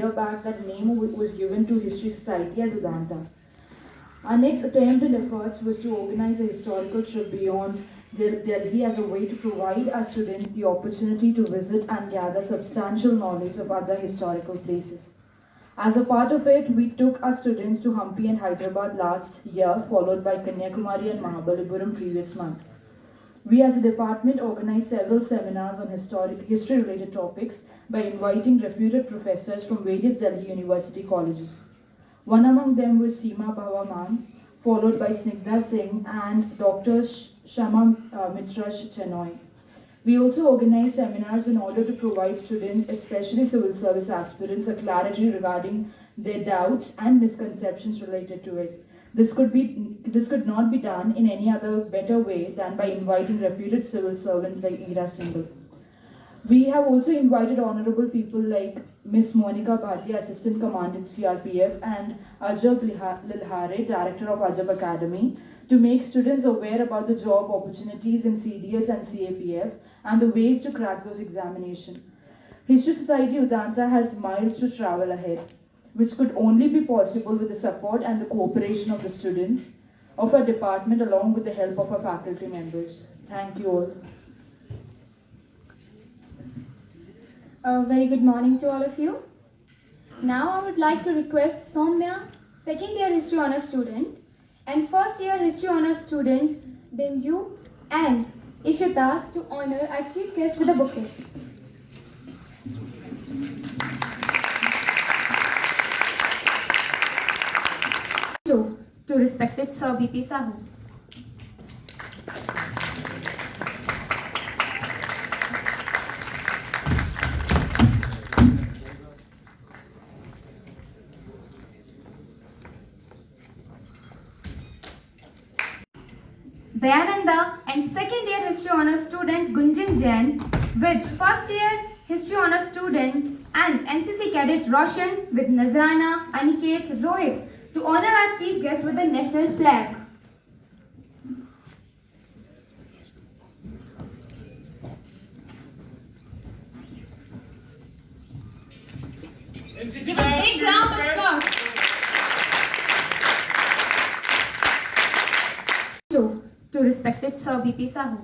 year back that name was given to History Society as Udanta. Our next attempt and efforts was to organize a historical trip beyond Delhi as a way to provide our students the opportunity to visit and gather substantial knowledge of other historical places. As a part of it, we took our students to Hampi and Hyderabad last year, followed by Kanyakumari and Mahabalipuram previous month. We as a department organized several seminars on history-related topics by inviting reputed professors from various Delhi University colleges. One among them was Seema Bhava Ma'am, followed by Snigdha Singh and Dr. Shama Mitra Chenoy. We also organized seminars in order to provide students, especially civil service aspirants, a clarity regarding their doubts and misconceptions related to it. This could not be done in any other better way than by inviting reputed civil servants like Ira Singhal. We have also invited honorable people like Miss Monica Bhatia, Assistant Commandant CRPF, and Ajab Lilhare, Director of Ajab Academy, to make students aware about the job opportunities in CDS and CAPF and the ways to crack those examinations. History Society Udanta has miles to travel ahead, which could only be possible with the support and the cooperation of the students of our department along with the help of our faculty members. Thank you all. A very good morning to all of you. Now I would like to request Soumya, second year history honours student, and first year history honours student Denju and Ishita to honour our chief guest with a bouquet. To respected Sir BP Sahu. Dayananda and second year history honours student Gunjan Jain with first year history honours student and NCC cadet Roshan with Nazrana, Aniket, Rohit to honour our chief guest with the national flag. Give a big round of applause. To respected Sir BP Sahu.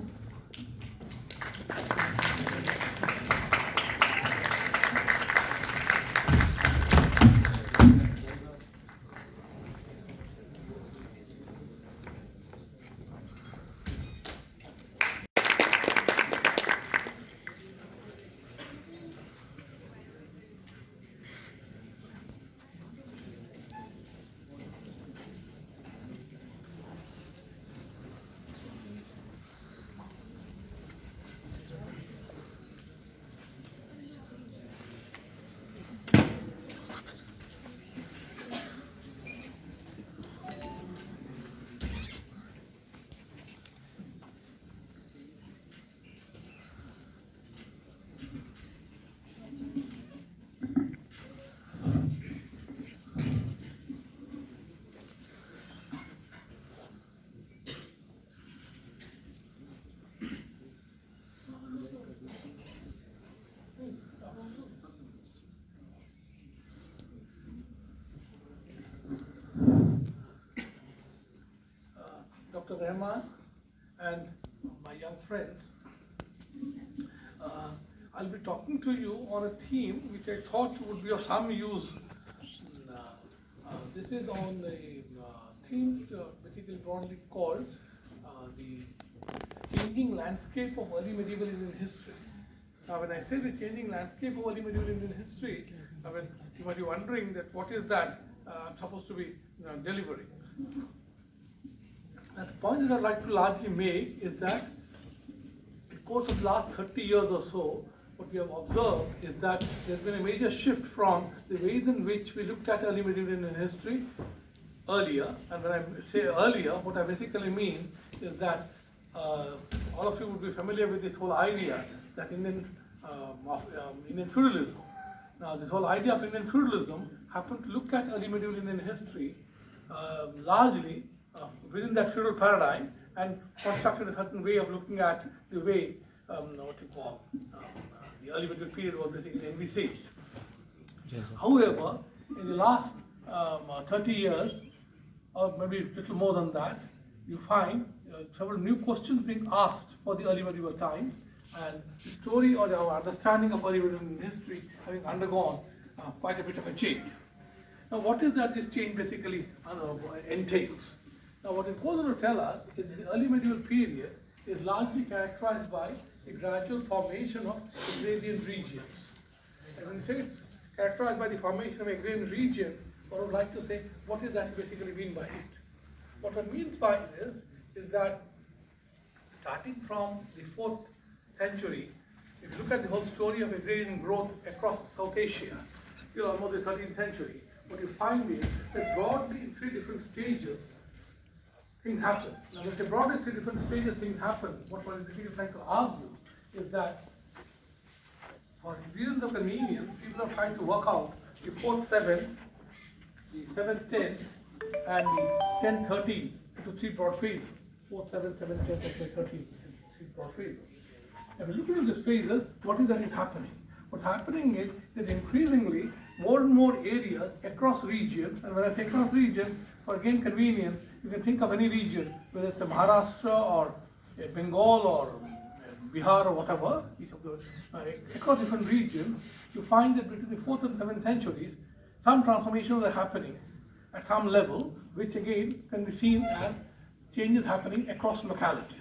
Dr. Rahman and my young friends, I'll be talking to you on a theme which I thought would be of some use. This is on the theme basically broadly called the changing landscape of early medieval Indian history. Now when I say the changing landscape of early medieval Indian history, you might be wondering that what is that I'm supposed to be delivering. And the point that I'd like to largely make is that in the course of the last 30 years or so, what we have observed is that there's been a major shift from the ways in which we looked at early medieval Indian history earlier. And when I say earlier, what I basically mean is that all of you would be familiar with this whole idea that Indian feudalism. Now, this whole idea of Indian feudalism happened to look at early medieval Indian history largely within that feudal paradigm and constructed a certain way of looking at the way the early medieval period was basically envisaged. However, in the last 30 years, or maybe a little more than that, you find several new questions being asked for the early medieval times, and the story or our understanding of early medieval history having undergone quite a bit of a change. Now, what is that this change basically entails? Now, what it goes on to tell us is the early medieval period is largely characterized by a gradual formation of agrarian regions. And when you say it's characterized by the formation of agrarian region, I would like to say, what is that basically mean by it? What one means by this is that starting from the 4th century, if you look at the whole story of agrarian growth across South Asia, till almost the 13th century, what you find is that broadly in 3 different stages, things happen. Now, when I say broadly 3 different stages things happen, what one is basically trying to argue is that for reasons of convenience, people are trying to work out the 4th 7th, the 7th 10th, and the 10th 13th into 3 broad phases. 4th, 7th, 7th, 10th, and 13th, 3 broad phases. And when you look at these phases, what is that is happening? What's happening is that increasingly more and more areas across regions, and when I say across regions, for again convenience, you can think of any region, whether it's a Maharashtra or a Bengal or Bihar or whatever, each of those, across different regions, you find that between the 4th and 7th centuries, some transformations are happening at some level, which again can be seen as changes happening across localities.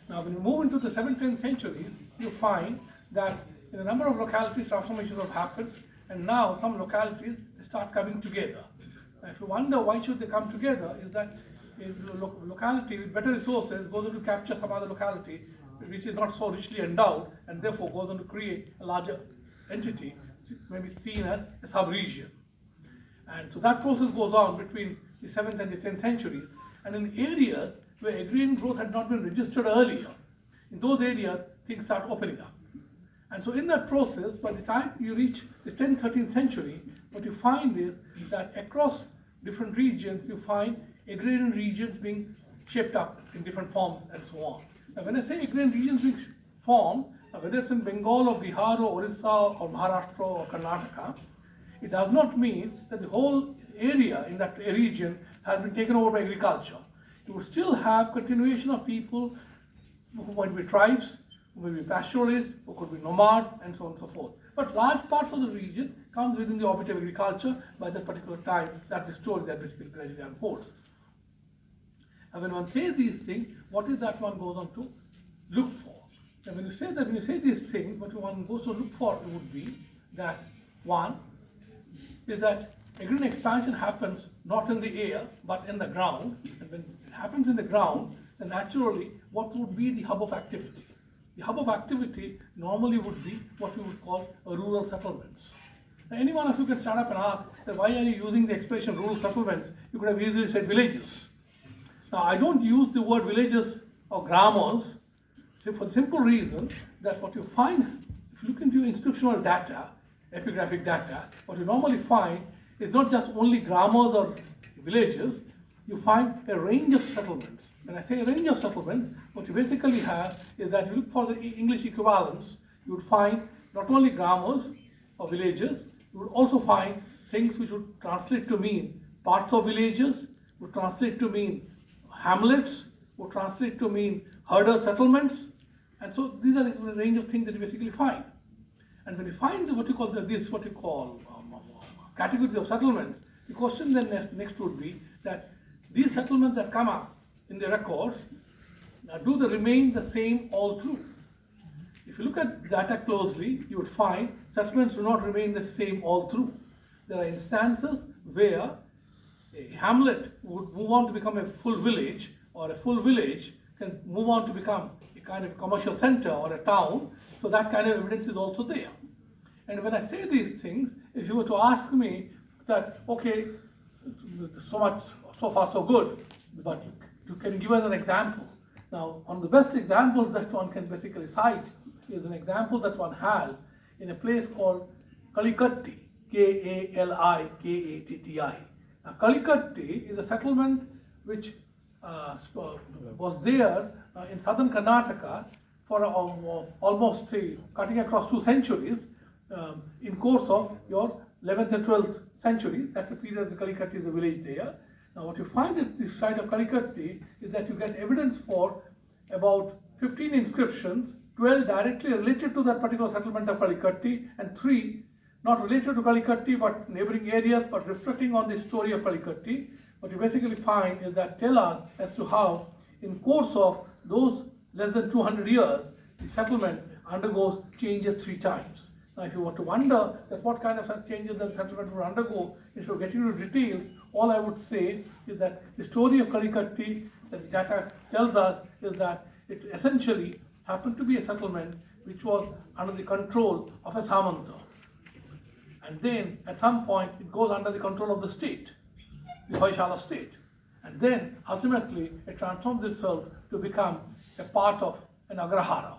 Now, when you move into the 7th and 10th centuries, you find that in a number of localities, transformations have happened, and now some localities start coming together. And if you wonder why should they come together, is that a locality with better resources goes on to capture some other locality which is not so richly endowed, and therefore goes on to create a larger entity, maybe seen as a sub-region. And so that process goes on between the 7th and the 10th centuries, and in areas where agrarian growth had not been registered earlier, in those areas things start opening up. And so in that process, by the time you reach the 10th, 13th century, what you find is that across different regions, you find agrarian regions being shaped up in different forms and so on. Now, when I say agrarian regions being formed, whether it's in Bengal or Bihar or Orissa or Maharashtra or Karnataka, it does not mean that the whole area in that region has been taken over by agriculture. You would still have continuation of people who might be tribes, who may be pastoralists, who could be nomads, and so on and so forth. But large parts of the region comes within the orbit of agriculture by that particular time. That's the story that basically gradually unfolds. And when one says these things, what is that one goes on to look for? And when you say these things, what one goes to look for would be that one is that agrarian expansion happens not in the air but in the ground. And when it happens in the ground, then naturally what would be the hub of activity? The hub of activity normally would be what we would call rural settlements. Now, any one of you can stand up and ask that why are you using the expression rural settlements? You could have easily said villages. Now, I don't use the word villages or grammars for the simple reason that what you find, if you look into inscriptional data, epigraphic data, what you normally find is not just only grammars or villages, you find a range of settlements. When I say a range of settlements, what you basically have is that you look for the English equivalents, you would find not only grammars or villages, you would also find things which would translate to mean parts of villages, would translate to mean hamlets, would translate to mean herder settlements, and so these are the range of things that you basically find. And when you find what you call categories of settlements, the question then next would be that these settlements that come up in the records, do they remain the same all through? If you look at data closely, you would find settlements do not remain the same all through. There are instances where a hamlet would move on to become a full village, or a full village can move on to become a kind of commercial center or a town. So that kind of evidence is also there. And when I say these things, if you were to ask me that, okay, so far so good, but can you give us an example? Now, one of the best examples that one can basically cite is an example that one has in a place called Kalikatti, Kalikatti. Now, Kalikatti is a settlement which was there in southern Karnataka for almost cutting across 2 centuries, in course of your 11th and 12th century. That's the period the Kalikatti is a village there. Now what you find at this site of Kalikatti is that you get evidence for about 15 inscriptions, 12 directly related to that particular settlement of Kalikatti, and 3 not related to Kalikatti but neighboring areas, but reflecting on the story of Kalikatti. What you basically find is that tell us as to how in course of those less than 200 years, the settlement undergoes changes 3 times. Now if you want to wonder that what kind of such changes the settlement would undergo, instead of getting into details, all I would say is that the story of Kalikatti that the data tells us is that it essentially happened to be a settlement which was under the control of a Samanta. And then at some point it goes under the control of the state, the Hoysala state. And then ultimately it transforms itself to become a part of an Agrahara.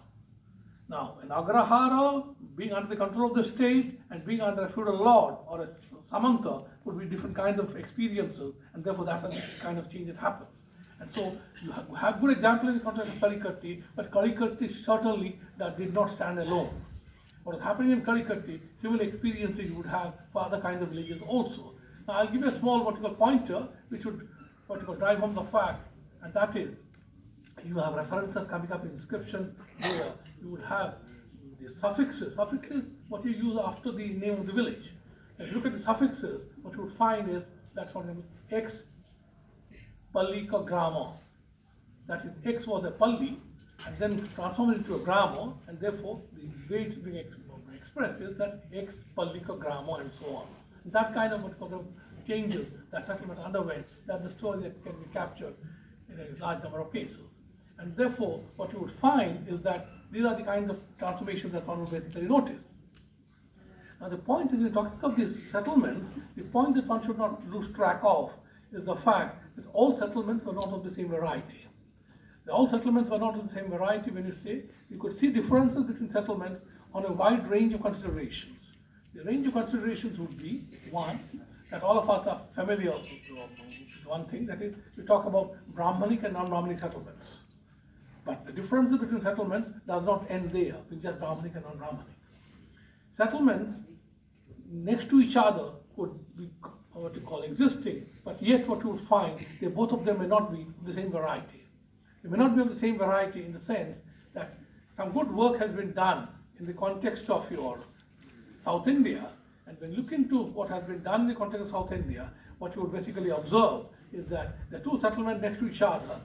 Now, an Agrahara being under the control of the state and being under a feudal lord or a Samanta would be different kinds of experiences, and therefore that's the kind of change that happens. And so you have good example in the context of Kalikatti, but Kalikatti certainly that did not stand alone. What is happening in Kalikatti, similar experiences you would have for other kinds of villages also. Now I'll give you a small vertical pointer which would drive home the fact, and that is you have references coming up in inscriptions where you would have the suffixes. Suffixes, what you use after the name of the village. If you look at the suffixes, what you would find is that, for example, X Pallika Grama. That is, X was a Palli and then transformed into a Grama, and therefore the way it's being expressed is that X Pallika Grama and so on. And that kind of changes that settlement underwent, that's the story that can be captured in a large number of cases. And therefore, what you would find is that these are the kinds of transformations that one would basically notice. Now the point is, in talking of these settlements, the point that one should not lose track of is the fact that all settlements were not of the same variety. All settlements were not of the same variety when you say, you could see differences between settlements on a wide range of considerations. The range of considerations would be, one, that all of us are familiar with one thing, that is, we talk about Brahmanic and non-Brahmanic settlements. But the differences between settlements does not end there with just Brahmanic and non-Brahmanic. Settlements next to each other could be what you call existing, but yet what you would find, they both of them may not be of the same variety. They may not be of the same variety in the sense that some good work has been done in the context of your South India, and when you look into what has been done in the context of South India, what you would basically observe is that the two settlements next to each other.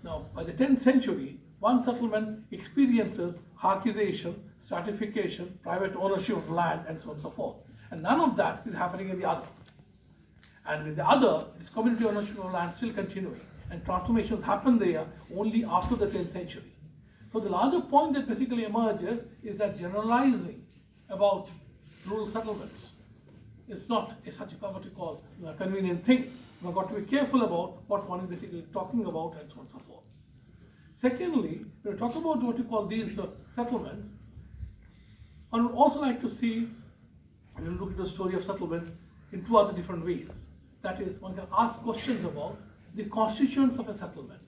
Now, by the 10th century, one settlement experiences harkization, stratification, private ownership of land, and so on and so forth. And none of that is happening in the other. And in the other, this community ownership of land still continuing. And transformations happen there only after the 10th century. So the larger point that basically emerges is that generalizing about rural settlements is not such a what you call a convenient thing. We've got to be careful about what one is basically talking about, and so on and so forth. Secondly, when we talk about what you call these settlements, I would also like to see, when you look at the story of settlements in 2 other different ways. That is, one can ask questions about the constituents of a settlement.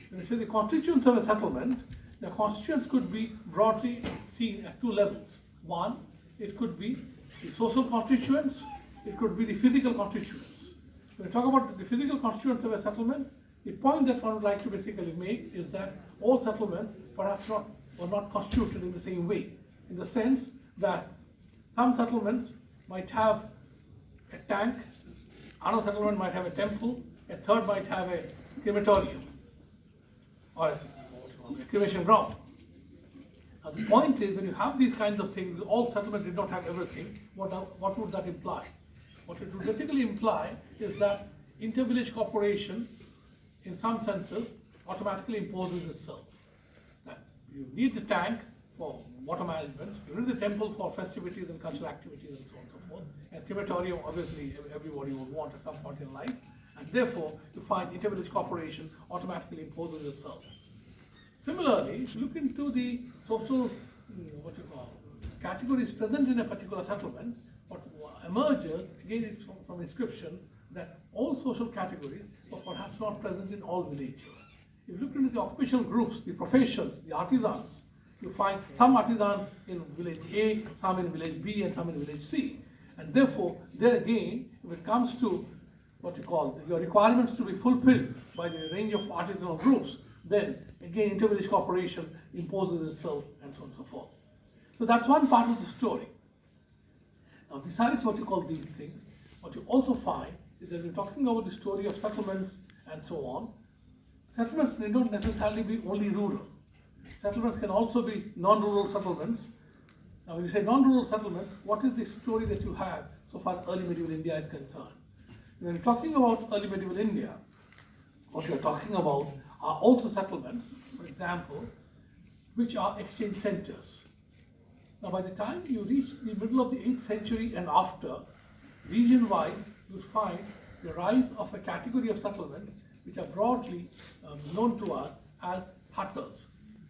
When we say the constituents of a settlement, the constituents could be broadly seen at 2 levels. One, it could be the social constituents, it could be the physical constituents. When we talk about the physical constituents of a settlement, the point that one would like to basically make is that all settlements perhaps were not constituted in the same way, in the sense that some settlements might have a tank, another settlement might have a temple, a third might have a crematorium or a cremation ground. Now the point is, when you have these kinds of things, all settlements did not have everything, what would that imply? What it would basically imply is that inter-village cooperation, in some senses, automatically imposes itself. That you need the tank for water management, you need the temple for festivities and cultural activities and so on and so forth, and crematorium obviously everybody would want at some point in life, and therefore you find inter-village cooperation automatically imposes itself. Similarly, if you look into the social categories present in a particular settlement, what emerges, again it's from inscriptions, that all social categories are perhaps not present in all villages. If you look into the occupational groups, the professions, the artisans, you find some artisans in village A, some in village B, and some in village C. And therefore, there again, if it comes to what you call your requirements to be fulfilled by the range of artisanal groups, then again inter-village cooperation imposes itself and so on and so forth. So that's one part of the story. Now, besides what you call these things, what you also find is that we're talking about the story of settlements and so on. Settlements need not necessarily be only rural. Settlements can also be non-rural settlements. Now, when you say non-rural settlements, what is the story that you have so far early medieval India is concerned? When you're talking about early medieval India, what you're talking about are also settlements, for example, which are exchange centers. Now, by the time you reach the middle of the 8th century and after, region-wise, you find the rise of a category of settlements which are broadly known to us as hattas.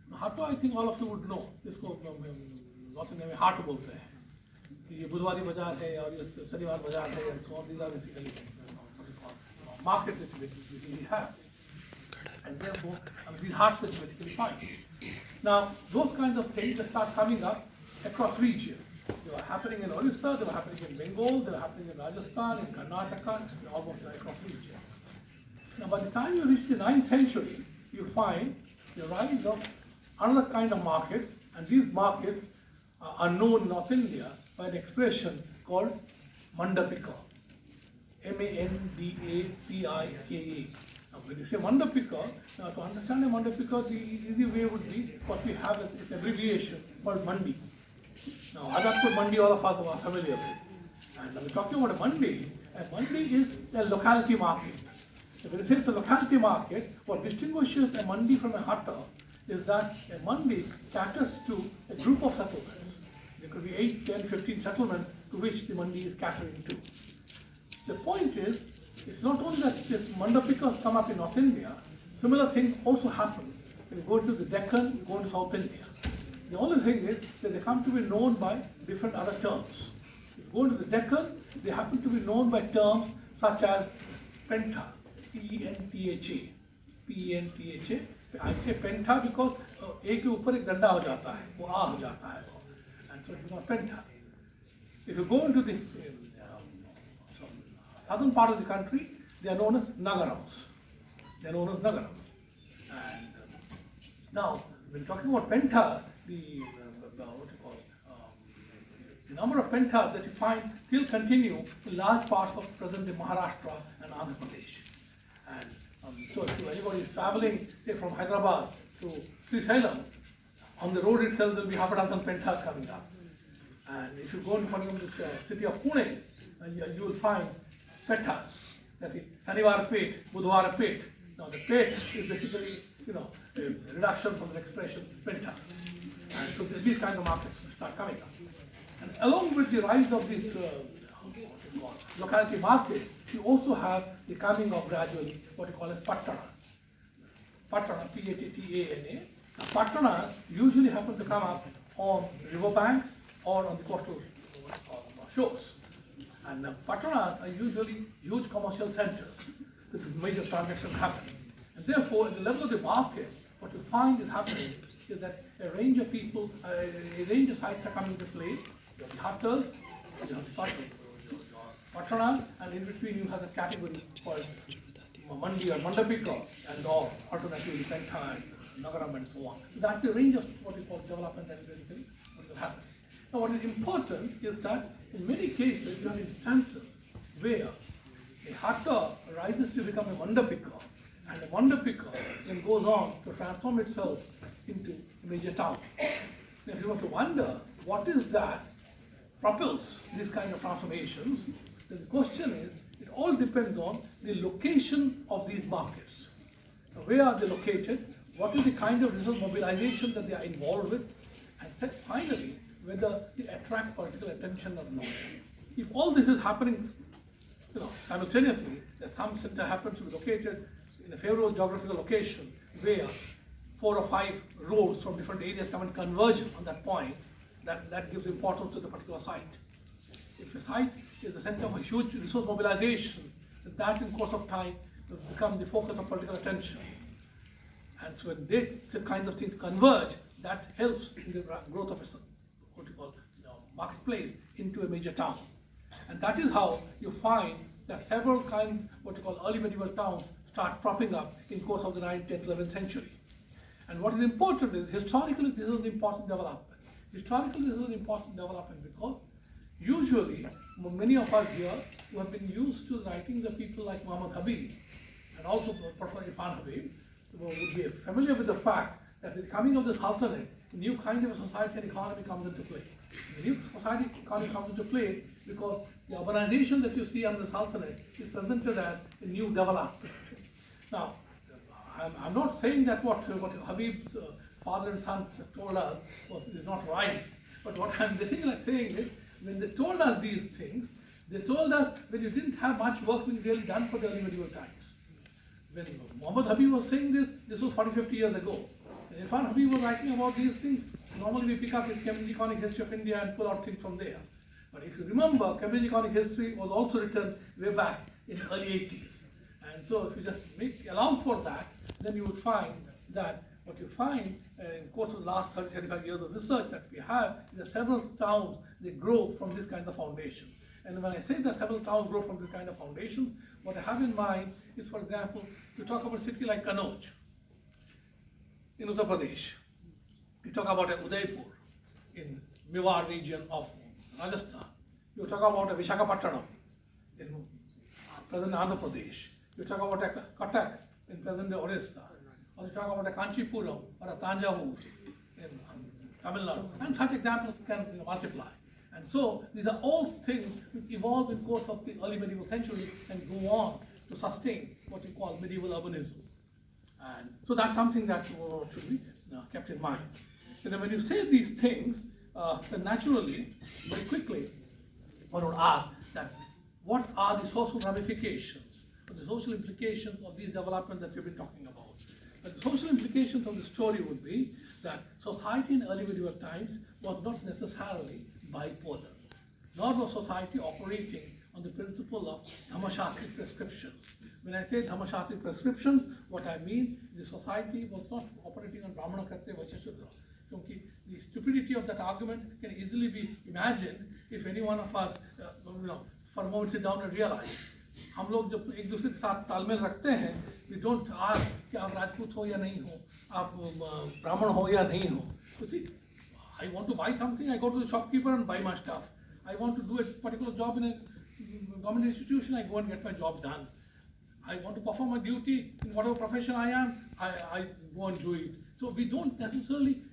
Now, hatta, I think all of you would know. इसको North India में हाट बोलते हैं. ये बुधवारी बाजार है और ये शनिवार बाजार है, and so on. These are basically markets which we have, and therefore these hearts which basically find. Now, those kinds of things that start coming up across regions. They were happening in Orissa, they were happening in Bengal, they were happening in Rajasthan, in Karnataka, almost across regions. Now, by the time you reach the 9th century, you find the rise of another kind of markets, and these markets are known in North India by an expression called mandapika. M-A-N-D-A-P-I-K-A. Now, when you say mandapika, now to understand a mandapika, the easy way would be what we have as its abbreviation called mandi. Now, Adapur mandi, all of us are familiar with. And when we're talking about a mandi is a locality market. So when you say it's a locality market, what distinguishes a mandi from a hatta is that a mandi caters to a group of settlements. There could be 8, 10, 15 settlements to which the mandi is catering to. The point is, it's not only that this mandapikas come up in North India, similar things also happen when you go to the Deccan, you go to South India. The only thing is that they come to be known by different other terms. If you go to the Deccan, they happen to be known by terms such as Penta, P-E-N-T-H-A. P-E-N-T-H-A. I say Penta because A के ऊपर एक डंडा हो जाता है, वो आ हो जाता है, and so it becomes Penta. If you go into the southern part of the country, they are known as nagarams. They are known as nagarams. And now, when talking about Penta, the number of pentas that you find still continue in large parts of present-day Maharashtra and Andhra Pradesh. And so if anybody is traveling, say from Hyderabad to Srisalem, on the road itself there will be half a dozen pentas coming up. And if you go into the city of Pune, you will find petas, that is Shanivar Pet, Budhwar Pet. Now the pet is basically, a reduction from the expression penta. And so these kind of markets start coming up. And along with the rise of this locality market, you also have the coming of gradually what you call as pattana. Pattana, P-A-T-T-A-N-A. Now, pattanas usually happen to come up on riverbanks or on the coastal shores. And pattanas are usually huge commercial centers. This is major transactions happening. And therefore, at the level of the market, what you find is happening is that a range of people, a range of sites are coming into play. You have the hattas, you have the pattanas, and in between you have a category called mandi or mandapika, and or alternatively penta and nagaram and so on. So that's the range of what we call development that will happen. Now, what is important is that in many cases you have instances where a hatta rises to become a mandapika, and a mandapika then goes on to transform itself into a major town. Now, if you want to wonder what is that propels these kind of transformations, then the question is, it all depends on the location of these markets. Now, where are they located? What is the kind of resource mobilization that they are involved with? And finally, whether they attract political attention or not. If all this is happening simultaneously, that some center happens to be located in a favorable geographical location where 4 or 5 roads from different areas come and converge on that point, that gives importance to the particular site. If a site is the center of a huge resource mobilization, that in course of time will become the focus of political attention. And so when these kind of things converge, that helps in the growth of what you call marketplace into a major town. And that is how you find that several what you call early medieval towns start propping up in course of the 9th, 10th, 11th century. And what is important is, historically, this is an important development. Historically, this is an important development because usually, many of us here who have been used to writing the people like Muhammad Habib and also Prof. Irfan Habib would be familiar with the fact that with the coming of the Sultanate, a new kind of a society and economy comes into play. The new society economy comes into play because the urbanization that you see under the Sultanate is presented as a new development. Now, I'm not saying that what Habib's father and son told us is not right, but what I'm basically saying is, when they told us these things, they told us when you didn't have much work being really done for the early medieval times. When Muhammad Habib was saying this was 40, 50 years ago. When Irfan Habib was writing about these things, normally we pick up his Cambridge Economic History of India and pull out things from there. But if you remember, Cambridge Economic History was also written way back in the early 80s. And so if you just allow for that, then you would find that what you find in the course of the last 30, 35 years of research that we have is that several towns, they grow from this kind of foundation. And when I say that several towns grow from this kind of foundation, what I have in mind is, for example, you talk about a city like Kanauj in Uttar Pradesh. You talk about a Udaipur in Mewar region of Rajasthan. You talk about a Visakhapatnam in present Andhra Pradesh. You talk about a Cuttack in present Orissa. Or you talk about a Kanchipuram or a Tanjavur in Tamil Nadu. And such examples can multiply. And so these are all things which evolve in the course of the early medieval century and go on to sustain what we call medieval urbanism. And so that's something that should be kept in mind. And then when you say these things, then naturally, very quickly, one would ask that what are the social ramifications, or the social implications of these developments that we've been talking about. But the social implications of the story would be that society in early medieval times was not necessarily bipolar, nor was society operating on the principle of dhammashastric prescriptions. When I say dhammashastric prescriptions, what I mean is the society was not operating on Brahmana Kshatriya Vaishya Shudra. The stupidity of that argument can easily be imagined if any one of us, for a moment sit down and realize, हम लोग जब एक दूसरे के साथ तालमेल रखते हैं, we don't ask कि आप राजपूत हो या नहीं हो, आप ब्राह्मण हो या नहीं हो. You see, I want to buy something, I go to the shopkeeper and buy my stuff. I want to do a particular job in a government institution, I go and get my job done. I want to perform my duty in whatever profession I am, I go and do it. So we don't necessarily,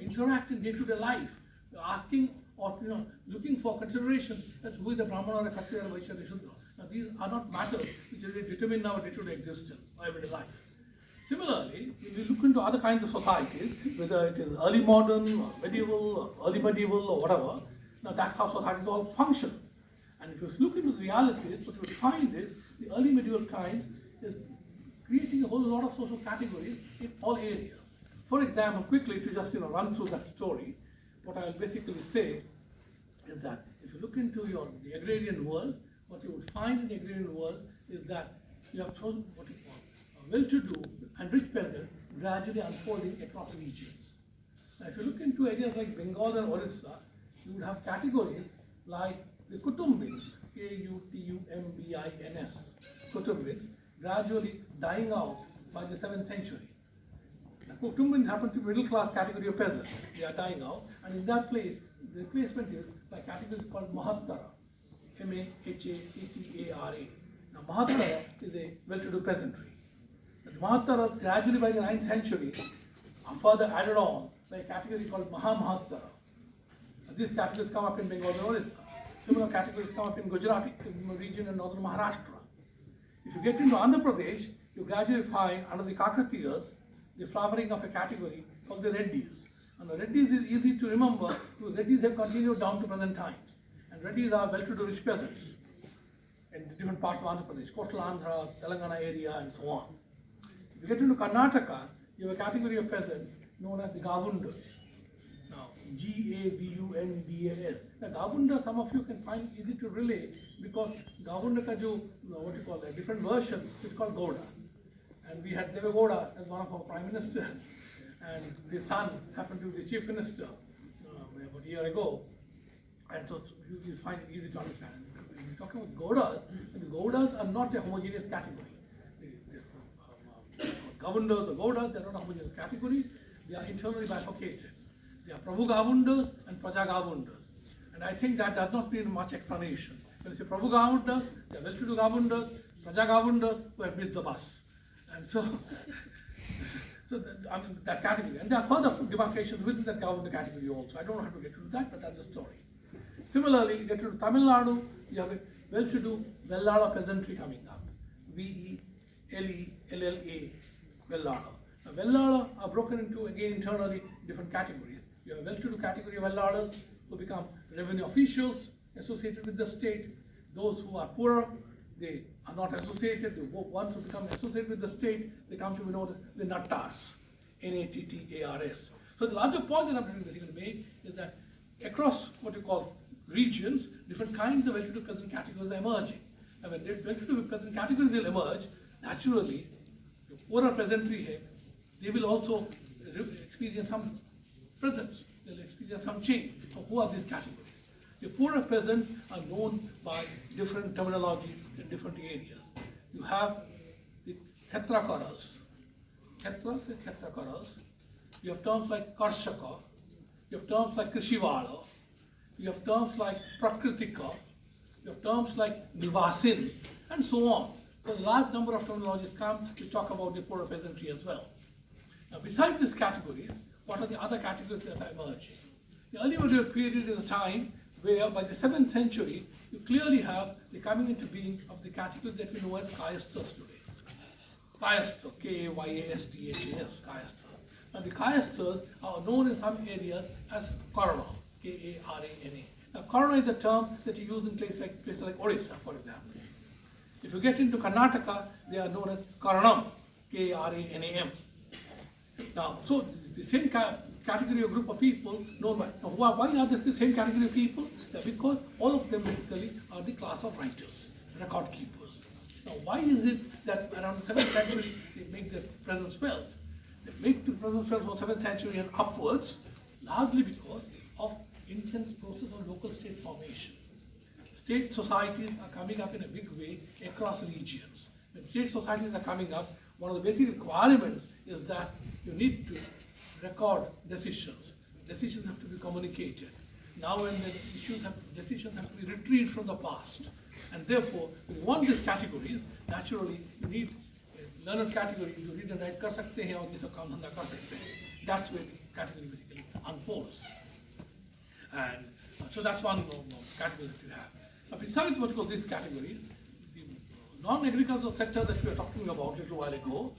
interact in day-to-day life, asking or looking for consideration as who is the Brahmana or a Kshatriya or Vaishya or Shudra. Now these are not matters which really determine our day-to-day existence, our everyday life. Similarly, if we look into other kinds of societies, whether it is early modern or medieval or early medieval or whatever, now that's how societies all function. And if you look into the realities, what you will find is the early medieval times is creating a whole lot of social categories in all areas. For example, quickly to just run through that story, what I will basically say is that if you look into the agrarian world, what you would find in the agrarian world is that you have chosen what you call well-to-do and rich peasants gradually unfolding across regions. Now, if you look into areas like Bengal and Orissa, you would have categories like the Kutumbins, Kutumbins, Kutumbins, gradually dying out by the 7th century. The Kutumbins happen to be middle-class category of peasants. They are dying out, and in that place, the replacement is by categories called Mahattara, Mahattara. Now, Mahattara is a well-to-do peasantry. The Mahattaras gradually by the 9th century are further added on by a category called Mahamahattara. These categories come up in Bengal and Orissa. Similar categories come up in Gujarati region and northern Maharashtra. If you get into Andhra Pradesh, you gradually find under the Kakatiyas the flowering of a category called the Reddys. And the Reddys is easy to remember because Reddys have continued down to present times. And Reddys are well-to-do rich peasants in different parts of Andhra Pradesh, coastal Andhra, Telangana area, and so on. If you get into Karnataka, you have a category of peasants known as the Gavundas. Now, Gavundas. Now, Gavunda, some of you can find easy to relate because Gavunda ka jo, what you call a different version is called Gowda. And we had Devagowda as one of our prime ministers. and his son happened to be the chief minister about a year ago, and so you find it easy to understand. When you're talking about Gaudas, and the Gaudas are not a homogeneous category. Governors or Gaudas, they're not a homogeneous category. They are internally bifurcated. They are Prabhu Governors and Praja Governors. And I think that does not need much explanation. When you say Prabhu Governors, they are well-to-do Governors, Praja Governors who have missed the bus. And so, that category. And there are further demarcations within that governor category also. I don't know how to get into that, but that's the story. Similarly, you get to Tamil Nadu, you have a well-to-do Vellala peasantry coming up. V-E-L-E-L-L-A, Vellala. Now, Vellala are broken into, again, internally different categories. You have a well-to-do category of Vellalas who become revenue officials associated with the state. Those who are poorer, they are not associated. The ones who become associated with the state, they come to be known as the Nattas, N-A-T-T-A-R-S. So the larger point that I'm trying to make is that across what you call regions, different kinds of well-to-do peasant categories are emerging. And when well-to-do peasant categories will emerge, naturally, the poorer peasantry here, they will also experience some presence. They'll experience some change of who are these categories. The poorer peasants are known by different terminology in different areas. You have the Khetrakaras. Khetras and Khetrakaras. You have terms like Karshaka. You have terms like Krishivala. You have terms like Prakritika. You have terms like Nivasin, and so on. So a large number of terminologies come to talk about the poorer peasantry as well. Now, besides these categories, what are the other categories that are emerging? The early medieval period is a time where, by the 7th century, you clearly have the coming into being of the categories that we know as Kayasthas today. Kayastha, K-A-Y-A-S-T-H-A-S, Kayastha. Now, the Kayasthas are known in some areas as Karana, K-A-R-A-N-A. Now, Karana is a term that you use in places like Odisha, for example. If you get into Karnataka, they are known as Karanam, K-A-R-A-N-A-M. Now, so the same category or group of people known by. Now, why are this the same category of people? Because all of them basically are the class of writers, record keepers. Now, why is it that around the 7th century they make their presence felt? They make the presence felt from 7th century and upwards, largely because of intense process of local state formation. State societies are coming up in a big way across regions. When state societies are coming up, one of the basic requirements is that you need to record decisions. Decisions have to be communicated. Now and then decisions have to be retrieved from the past. And therefore, if you want these categories, naturally you need a learner category to read and write kar sakte hain aur ye sab kaam dhanda kar sakte hain. That's where the category basically unfolds. And so that's one category that you have. Now, besides what you call these categories, the non-agricultural sector that we were talking about a little while ago,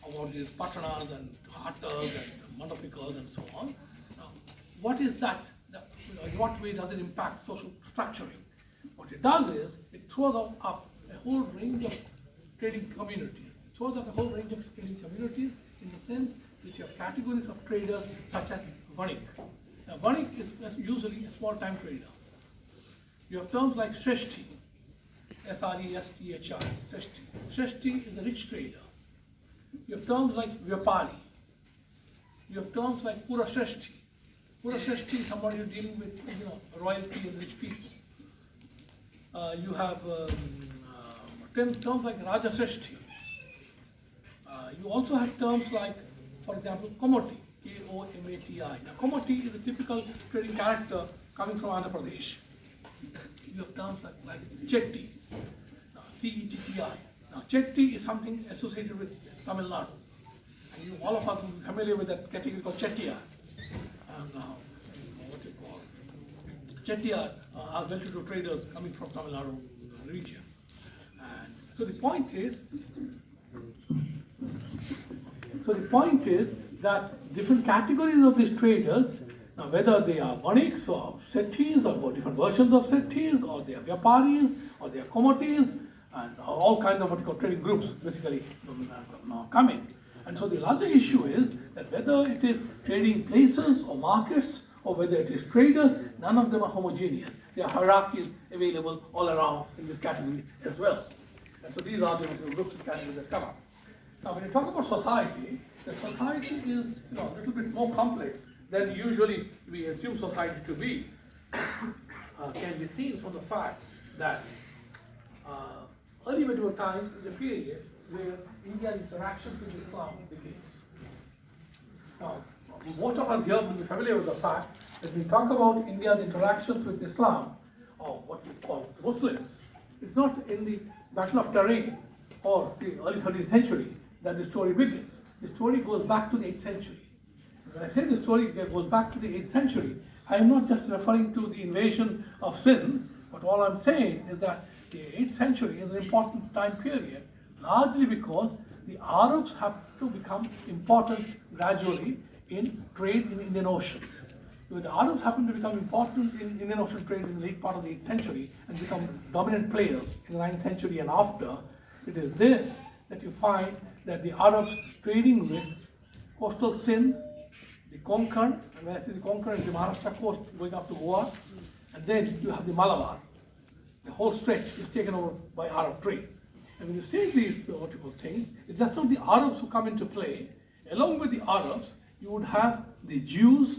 about these patanas and hattas and mandapikas and so on. Now, what is that? In what way does it impact social structuring? What it does is, it throws up a whole range of trading communities. It throws up a whole range of trading communities in the sense that you have categories of traders such as Vanik. Now, Vanik is usually a small-time trader. You have terms like Shreshti, S-R-E-S-T-H-I, Shreshti. Shreshti is a rich trader. You have terms like Vyapari. You have terms like Pura Shreshti. Pura Shreshti is somebody who's dealing with royalty and rich people. You have terms like Raja Shreshti. You also have terms like, for example, Komati, K-O-M-A-T-I. Now, Komati is a typical trading character coming from Andhra Pradesh. You have terms like Chetti, C-E-T-T-I. Now, Chetti is something associated with Tamil Nadu. And all of us are familiar with that category called Chettiar. What you call Chettiar are well-to-do traders coming from Tamil Nadu region. And so the point is that different categories of these traders, now whether they are Vaniks or Sethis or different versions of Sethis, or they are Vyaparis, or they are Komatis, and all kinds of what you call trading groups basically coming. And so the larger issue is that whether it is trading places or markets, or whether it is traders, none of them are homogeneous. There are hierarchies available all around in this category as well. And so these are the groups and categories that come up. Now, when you talk about society, the society is a little bit more complex than usually we assume society to be. Can be seen from the fact that early medieval times is a period where India's interaction with Islam begins. Now, most of us here will be familiar with the fact that when we talk about India's interactions with Islam, or what we call Muslims, it's not in the Battle of Terrain or the early 13th century that the story begins. The story goes back to the 8th century. When I say the story goes back to the 8th century, I am not just referring to the invasion of Sindh, but all I'm saying is that the 8th century is an important time period, largely because the Arabs have to become important gradually in trade in Indian Ocean. When the Arabs happen to become important in Indian Ocean trade in the late part of the 8th century and become dominant players in the 9th century and after, it is then that you find that the Arabs trading with coastal Sindh, the Konkan, and when I say the Konkan, it's the Maharashtra coast going up to Goa, and then you have the Malabar. The whole stretch is taken over by Arab trade. And when you say these multiple things, it's just not the Arabs who come into play. Along with the Arabs, you would have the Jews,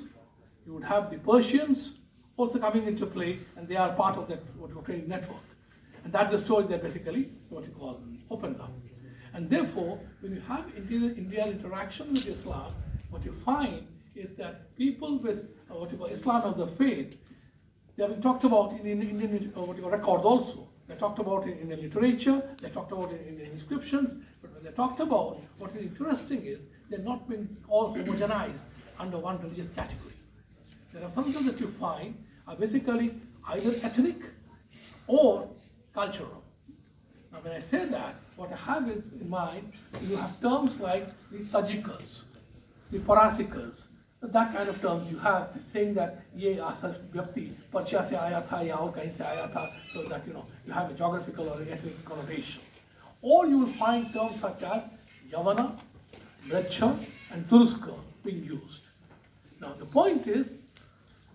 you would have the Persians also coming into play, and they are part of that trading network. And that's the story that basically opens up. And therefore, when you have India's interaction with Islam, what you find is that people with Islam of the faith, they have been talked about in Indian records also. They're talked about in the literature, they're talked about in the inscriptions, but when they're talked about, what is interesting is they're not been all homogenized under one religious category. The references that you find are basically either ethnic or cultural. Now when I say that, what I have is in mind, you have terms like the Tajikas, the Parasikas, that kind of terms you have saying that ye asas vyakti Parcha se aaya tha ya aur kahin se aaya tha, so that you have a geographical or ethnic connotation. Or you will find terms such as Yavana, Mrecha and Turuska being used. Now the point is,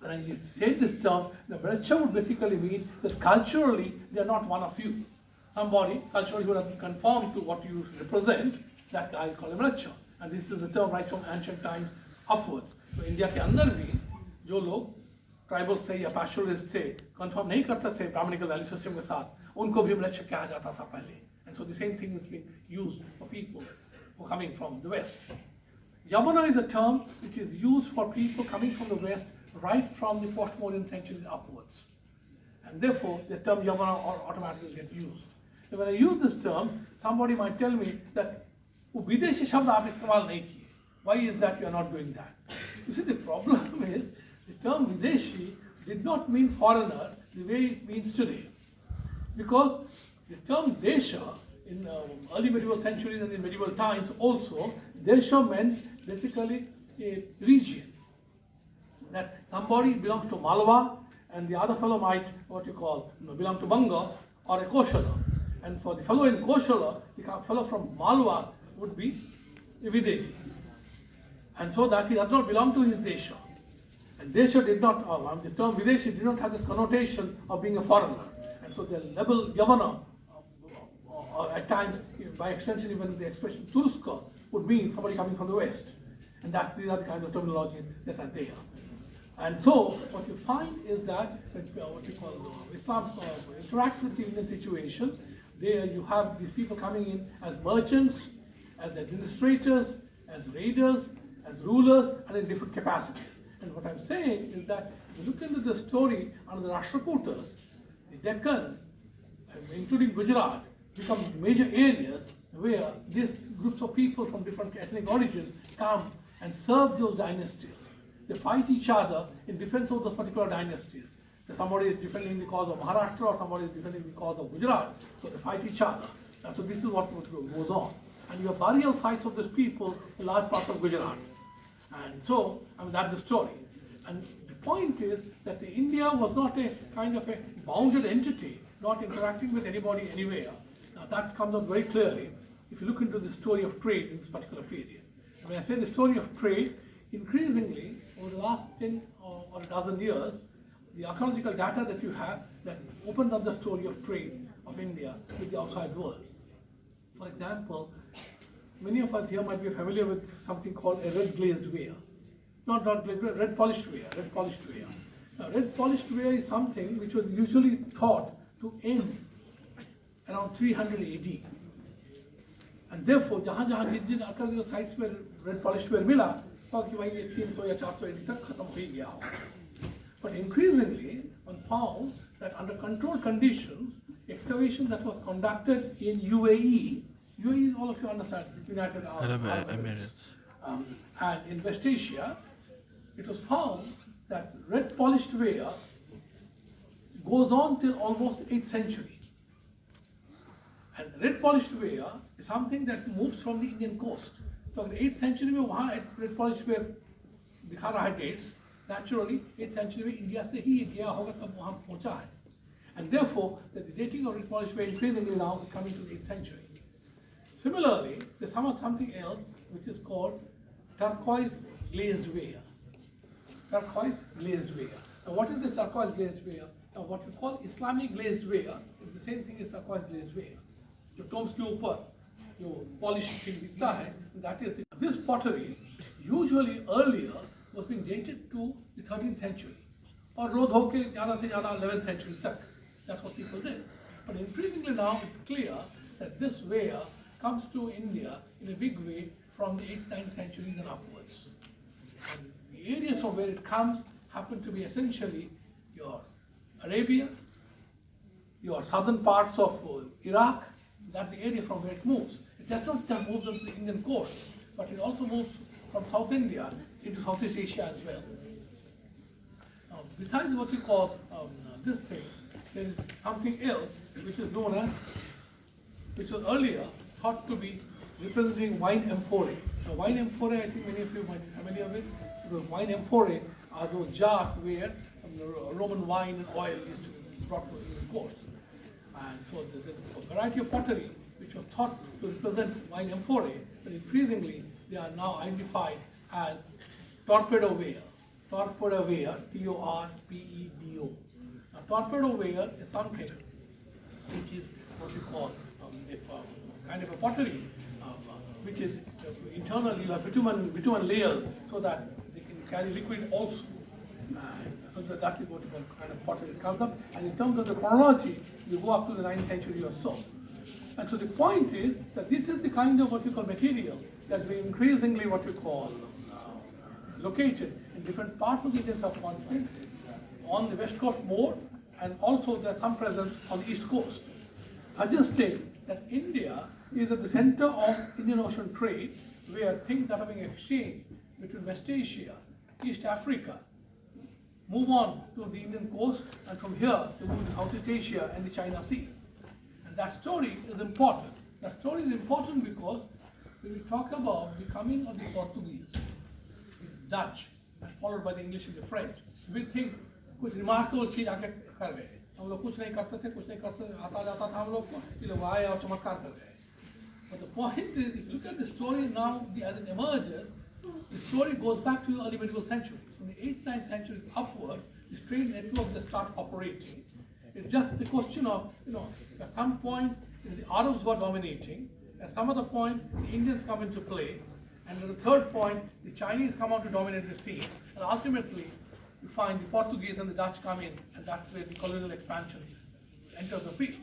when I say this term, the Mrecha would basically mean that culturally they are not one of you. Somebody culturally who doesn't conform to what you represent, that guy is called a Mrecha. And this is the term right from ancient times upwards. तो India के अंदर भी जो लोग tribal से या पैस्टोरलिस्ट थे confirm नहीं कर सकते ब्राह्मणिकल वैल्यू सिस्टम के साथ उनको भी मृक्ष कहा जाता था पहले. And so the same thing is being used for people who are coming from the West. Yamana is a term which is used for people coming from the West right from the post-modern centuries upwards. And therefore the term Yamana automatically gets used. And when I use this term, somebody might tell me that विदेशी शब्द आप इस्तेमाल नहीं किए. Why is that you are not doing that? You see, the problem is the term Videshi did not mean foreigner the way it means today. Because the term Desha in early medieval centuries and in medieval times also, Desha meant basically a region. That somebody belongs to Malwa and the other fellow might belong to Banga or a Koshala. And for the fellow in Koshala, the fellow from Malwa would be a Videshi. And so that he does not belong to his Desha. And Desha did not, the term Videshi did not have this connotation of being a foreigner. And so the label Yamana, at times, by extension even the expression Turuska, would mean somebody coming from the West. And these are the kinds of terminology that are there. And so what you find is that Islam interacts with the Indian situation. There you have these people coming in as merchants, as administrators, as raiders, as rulers, and in different capacities. And what I'm saying is that if you look into the story under the Rashtrakutas, the Deccan, including Gujarat, become major areas where these groups of people from different ethnic origins come and serve those dynasties. They fight each other in defense of those particular dynasties. So somebody is defending the cause of Maharashtra or somebody is defending the cause of Gujarat, so they fight each other. And so this is what goes on. And you have burial sites of these people in large parts of Gujarat. And so, that's the story. And the point is that India was not a kind of a bounded entity, not interacting with anybody anywhere. Now that comes out very clearly if you look into the story of trade in this particular period. And when I say the story of trade, increasingly over the last 10 or a dozen years, the archaeological data that you have that opens up the story of trade of India with the outside world. For example, many of us here might be familiar with something called a red glazed ware. Not glazed ware, red polished ware, red polished ware. Now, red polished ware is something which was usually thought to end around 300 AD. And therefore, जहाँ जहाँ जिन अकल जो sites में red polished ware मिला, तो कि भाई ये 300 या 400 AD तक खत्म हो गया हो. But increasingly, one found that under controlled conditions, excavation that was conducted in UAE, UAE, all of you understand, United Arab Emirates, and in West Asia, it was found that red polished ware goes on till almost 8th century. And red polished ware is something that moves from the Indian coast. So in the 8th century, में वहाँ red polished ware दिखा रहा है dates. Naturally, 8th century में India से ही ये गया होगा तब वहाँ पहुँचा है. And therefore, the dating of red polished ware increasingly now is coming to the 8th century. Similarly, there's something else which is called turquoise glazed ware. Turquoise glazed ware. Now, what is this turquoise glazed ware? Now, what we call Islamic glazed ware is the same thing as turquoise glazed ware. जो Tombs के ऊपर जो polish thing दिखता है, that is this pottery usually earlier was being dated to the 13th century और रोध होके ज़्यादा से ज़्यादा 11th century तक. That's what people did. But increasingly now it's clear that this ware comes to India in a big way from the 8th, 9th centuries and upwards. And the areas from where it comes happen to be essentially your Arabia, your southern parts of Iraq. That's the area from where it moves. It does not just move onto the Indian coast, but it also moves from South India into Southeast Asia as well. Now, besides what we call this thing, there is something else which is known as, which was earlier thought to be representing wine amphorae. Now, wine amphorae, I think many of you might be familiar with, because wine amphorae are those jars where Roman wine and oil used to be brought to the coast. And so there's a variety of pottery which were thought to represent wine amphorae, but increasingly they are now identified as torpedo ware. Torpedo ware, T-O-R-P-E-D-O. Now, torpedo ware is something which is what we call a kind of a pottery, which is internally you have bitumen layers so that they can carry liquid also. So that is what we call kind of pottery that comes up. And in terms of the chronology, you go up to the 9th century or so. And so the point is that this is the kind of what we call material that's been increasingly what we call located in different parts of the Indian subcontinent, on the west coast more, and also there's some presence on the east coast, suggesting that India is at the center of Indian Ocean trade, where things that are being exchanged between West Asia, East Africa, move on to the Indian coast, and from here they move to Southeast Asia and the China Sea. And that story is important. That story is important because when we talk about the coming of the Portuguese, the Dutch, and followed by the English and the French, we think कुछ remarkable चीज आके कर गए. हम लोग कुछ नहीं करते थे, कुछ नहीं करते, आता जाता था हम लोग को, ये लोग आए और चमत्कार कर गए. But the point is, if you look at the story now as it emerges, the story goes back to the early medieval centuries. From the 8th, 9th centuries upwards, the trade networks that start operating. It's just the question of, at some point the Arabs were dominating, at some other point the Indians come into play, and at the third point the Chinese come on to dominate the scene, and ultimately you find the Portuguese and the Dutch come in, and that's where the colonial expansion enters the field.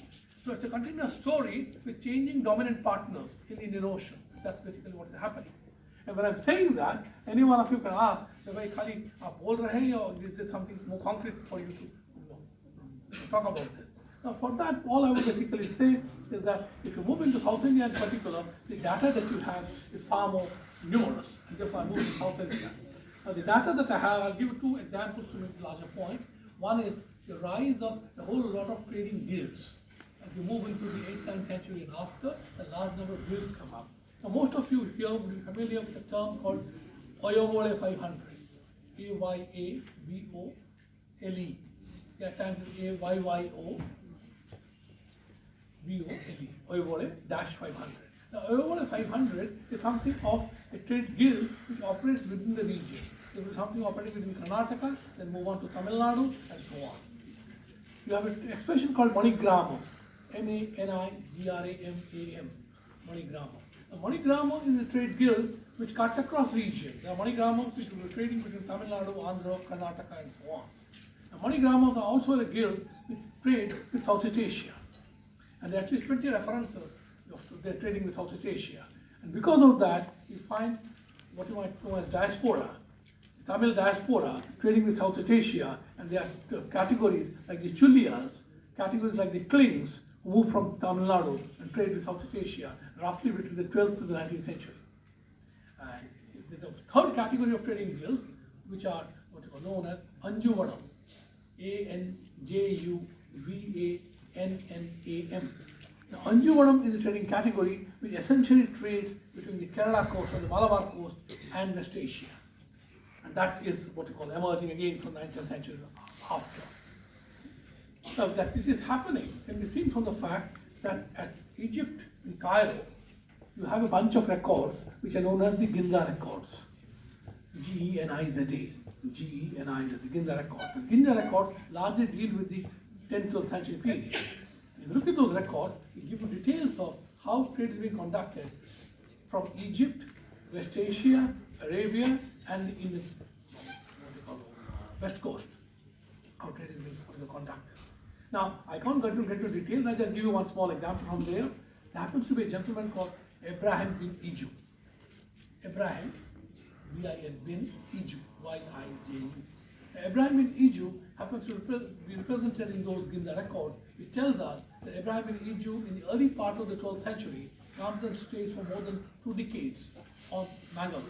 So it's a continuous story with changing dominant partners in the Indian Ocean. That's basically what is happening. And when I'm saying that, any one of you can ask, "Khali, aap bol rahe hain, or is there something more concrete for you to talk about this?" Now, for that, all I would basically say is that if you move into South India in particular, the data that you have is far more numerous, and therefore I move to South India. Now, the data that I have, I'll give you two examples to make the larger point. One is the rise of a whole lot of trading guilds. As you move into the 8th, 9th century and after, a large number of guilds come up. Now, most of you here will be familiar with a term called Honourable 500, A-Y-A-V-O-L-E. At times it's A-Y-Y-O-V-O-L-E, Honourable-500. Now, Honourable 500 is something of a trade guild which operates within the region. There is something operating within Karnataka, then move on to Tamil Nadu, and so on. You have an expression called Manigramam, M-A-N-I-G-R-A-M-A-M, Manigramam. The MoneyGramam is a trade guild which cuts across regions. There are MoneyGramams which were trading between Tamil Nadu, Andhra, Karnataka, and so on. The MoneyGramams are also a guild which trade with Southeast Asia. And there are at least 20 references of their trading with Southeast Asia. And because of that, you find what you might know as diaspora, the Tamil diaspora trading with Southeast Asia, and there are categories like the Chulias, categories like the Klings, who moved from Tamil Nadu and trade with Southeast Asia, roughly between the 12th to the 19th century. And there's a third category of trading guilds, which are what are known as Anjuvanam, Anjuvanam. Now, Anjuvanam is a trading category which essentially trades between the Kerala coast or the Malabar coast and West Asia. And that is what we call emerging again from 19th century after. Now, that this is happening can be seen from the fact that at Egypt, in Cairo, you have a bunch of records which are known as the Ginza records. G-E-N-I-Z-A. G-E-N-I-Z-A, the Ginza records. The Ginza records largely deal with the 10th to 12th century period. If you look at those records, it gives you details of how trade is being conducted from Egypt, West Asia, Arabia, and the Indian West Coast. How trade is being conducted. Now, I can't get to details. I'll just give you one small example from there. There happens to be a gentleman called Ibrahim bin Iju. Ibrahim, B-I-N, bin Iju, Y-I-J-U. Ibrahim bin Iju happens to be represented in those Ginza records, which tells us that Ibrahim bin Iju, in the early part of the 12th century, comes and stays for more than 2 decades on Mangalore.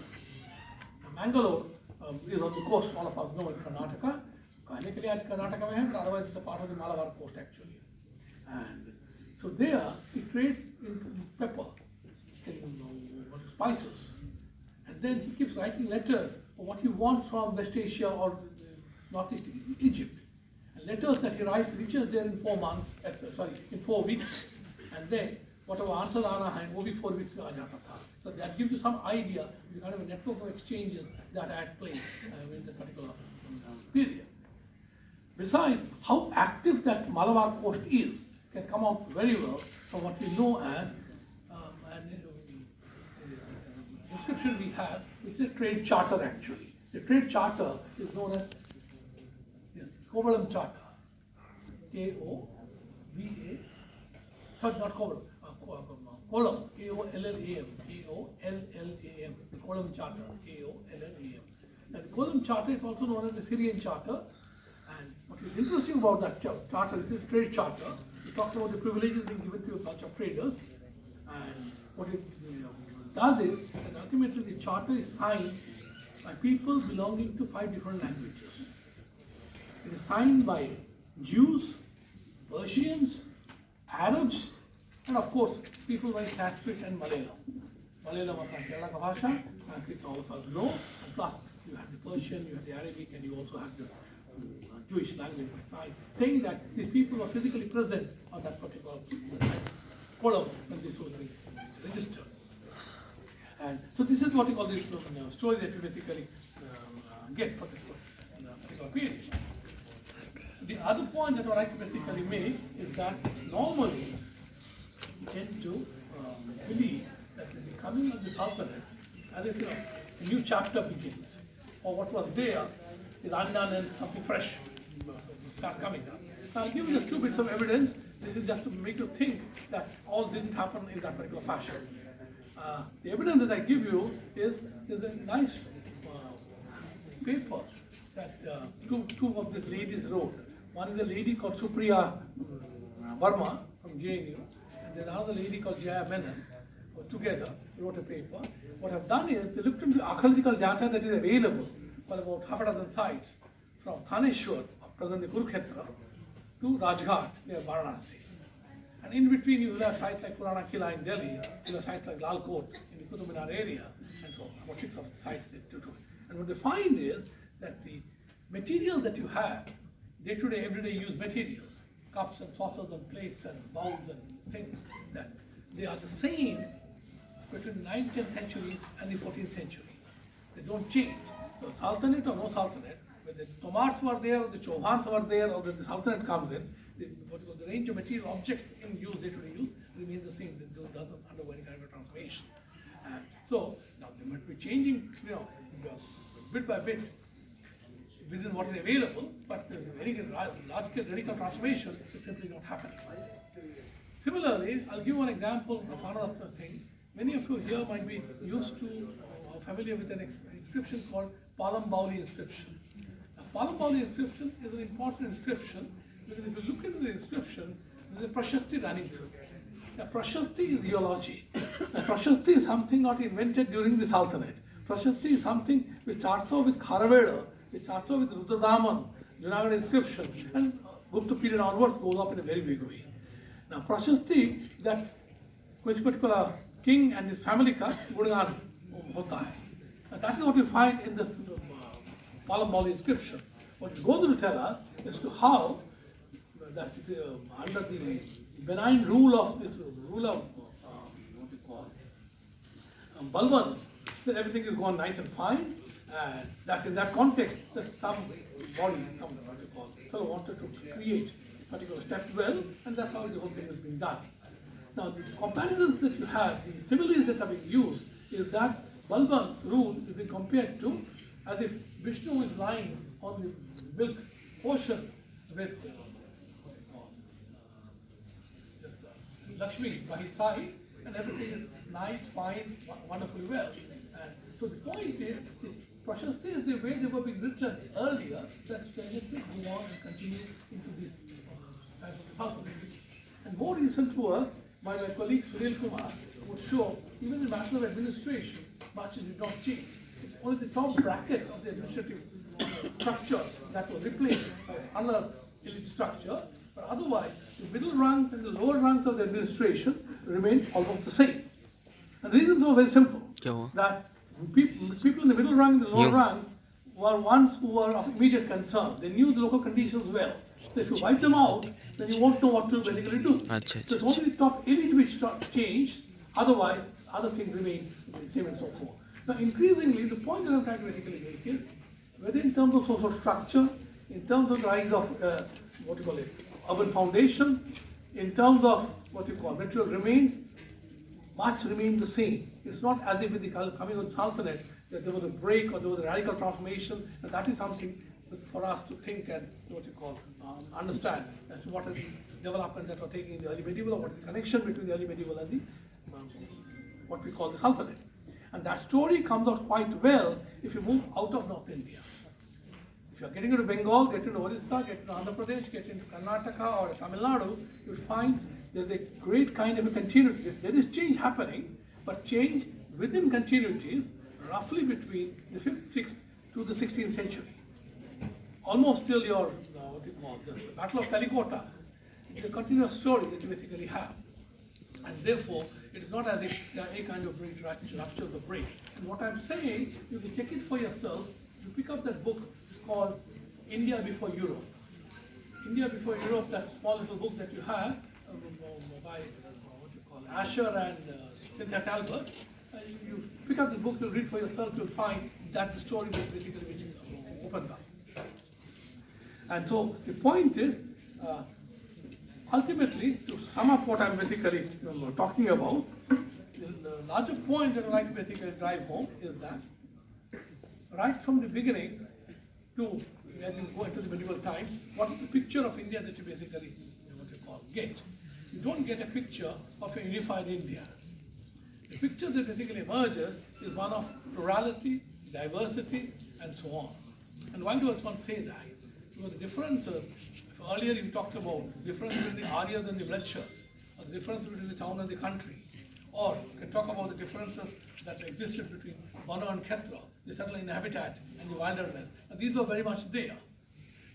Now, Mangalore is on the coast, all of us know, in Karnataka. Technically, it's Karnataka, but otherwise it's a part of the Malabar coast actually. And so there, he trades in pepper, in spices. And then he keeps writing letters of what he wants from West Asia or Northeast Egypt. And letters that he writes reaches there in 4 months, in 4 weeks. And then whatever answers are, वो भी 4 weeks में आ जाता था. So that gives you some idea of the kind of a network of exchanges that had place in that particular period. Besides, how active that Malabar coast is can come out very well from what we know as the description we have, which is a trade charter actually. The trade charter is known as Kovalam Charter. K-O-V-A, sorry, not Kovalam, Kolam, K-O-L-L-A-M, K-O-L-L-A-M, the Kolam Charter, K-O-L-L-A-M. And the Kolam Charter is also known as the Syrian Charter. And what is interesting about that charter is this trade charter. It talks about the privileges being given to a bunch of traders. And what it does is that ultimately the charter is signed by people belonging to 5 different languages. It is signed by Jews, Persians, Arabs, and of course people like Sanskrit and Malayalam. Malayalam is Kerala Bhasha, Sanskrit all of us know, and plus you have the Persian, you have the Arabic, and you also have the Jewish language side, saying that these people are physically present on that particular column when this was registered. And so this is what we call this story that you basically get for this particular period. The other point that I would like to basically make is that normally we tend to believe that with the coming of the Sultanate, as if a new chapter begins, or what was there is undone and something fresh starts coming up. Now, I'll give you just 2 bits of evidence. This is just to make you think that all didn't happen in that particular fashion. The evidence that I give you is a nice paper that two of these ladies wrote. One is a lady called Supriya Verma from JNU, and then another lady called Jaya Menon. Together wrote a paper. What I've done is they looked into the archaeological data that is available for about half a dozen sites from Thaneshwar, present Kurukshetra, to Rajghat near Varanasi. And in between you will have sites like Purana Kila in Delhi, you will have sites like Lal Kot in the Qutub Minar area, and so on, about 6 of the sites. And what they find is that the material that you have, day-to-day, everyday use material, cups and saucers and plates and bowls and things, that they are the same between the 9th, 10th century and the 14th century. They don't change. So Sultanate or no Sultanate, whether the Tomars were there, or the Chauhans were there, or the Sultanate comes in, the range of material objects in use, day-to-day use, remains the same. It doesn't undergo any kind of a transformation. So now they might be changing, bit by bit within what is available, but very large-scale radical transformation is simply not happening. Similarly, I'll give you an example of another thing. Many of you here might be used to or familiar with an inscription called Palambauli inscription. Now, Palambauli inscription is an important inscription because if you look into the inscription, there's a prashasti running through. Now, prashasti is geology. Now, prashasti is something not invented during the Sultanate. Prashasti is something which starts off with Kharaveda, which starts off with Rudradaman, Junagadh inscription, and Gupta period onwards goes up in a very big way. Now, prashasti that which particular king and his family ka Gurgan hota hai. And that is what we find in this Palambauli inscription. What it goes to tell us is to how that under the benign rule of this what we call Balban, that everything is going nice and fine, and that's in that context that somebody, what we call, fellow wanted to create a particular step well, and that's how the whole thing is being done. Now, the comparisons that you have, the similes that are being used, is that Balban's rule is being compared to as if Vishnu is lying on the milk ocean with Lakshmi by his side, and everything is nice, fine, wonderfully well. And so the point is, prashasti is the way they were being written earlier, that can go on and continue into these types of results. And more recent work by my colleague Sunil Kumar would show, even in the matter of administration, much did not change. It's only the top bracket of the administrative structure that was replaced by another elite structure, but otherwise, the middle rungs and the lower rungs of the administration remained almost the same. And the reasons were very simple. That people in the middle rung and the lower rung were ones who were of immediate concern. They knew the local conditions well. So if you wipe them out, then you won't know what to basically do. So it's only the top elite which changed, otherwise other things remain the same and so forth. Now increasingly, the point that I'm trying to basically make is, whether in terms of social structure, in terms of the rise of what you call it, urban foundation, in terms of what you call material remains, much remains the same. It's not as if with the coming of the Sultanate that there was a break or there was a radical transformation, and that is something for us to think and what you call understand as to what are the developments that were taking in the early medieval, or what is the connection between the early medieval and the what we call the Sultanate. And that story comes out quite well if you move out of North India. If you are getting into Bengal, get into Orissa, get into Andhra Pradesh, get into Karnataka or Tamil Nadu, you'll find there's a great kind of a continuity. There is change happening, but change within continuities roughly between the 5th, 6th to the 16th century. Almost till your, what you call, the Battle of Talikota. It's a continuous story that you basically have. And therefore, it's not as if there are a kind of rupture of the break. And what I'm saying, you can check it for yourself. You pick up that book called India Before Europe. India Before Europe, that small little book that you have by what you call Asher and Cynthia Talbot. You pick up the book, you'll read for yourself, you'll find that the story was basically which opens up. And so the point is, ultimately, to sum up what I'm basically talking about, the larger point that I'd like to basically drive home is that right from the beginning to as you go into the medieval times, what is the picture of India that you basically what you call get? You don't get a picture of a unified India. The picture that basically emerges is one of plurality, diversity, and so on. And why do one say that? Because the differences, earlier you talked about the difference between the Aryas and the Vrachas, or the difference between the town and the country, or you can talk about the differences that existed between Bana and Khetra, the settling habitat and the wilderness. And these were very much there.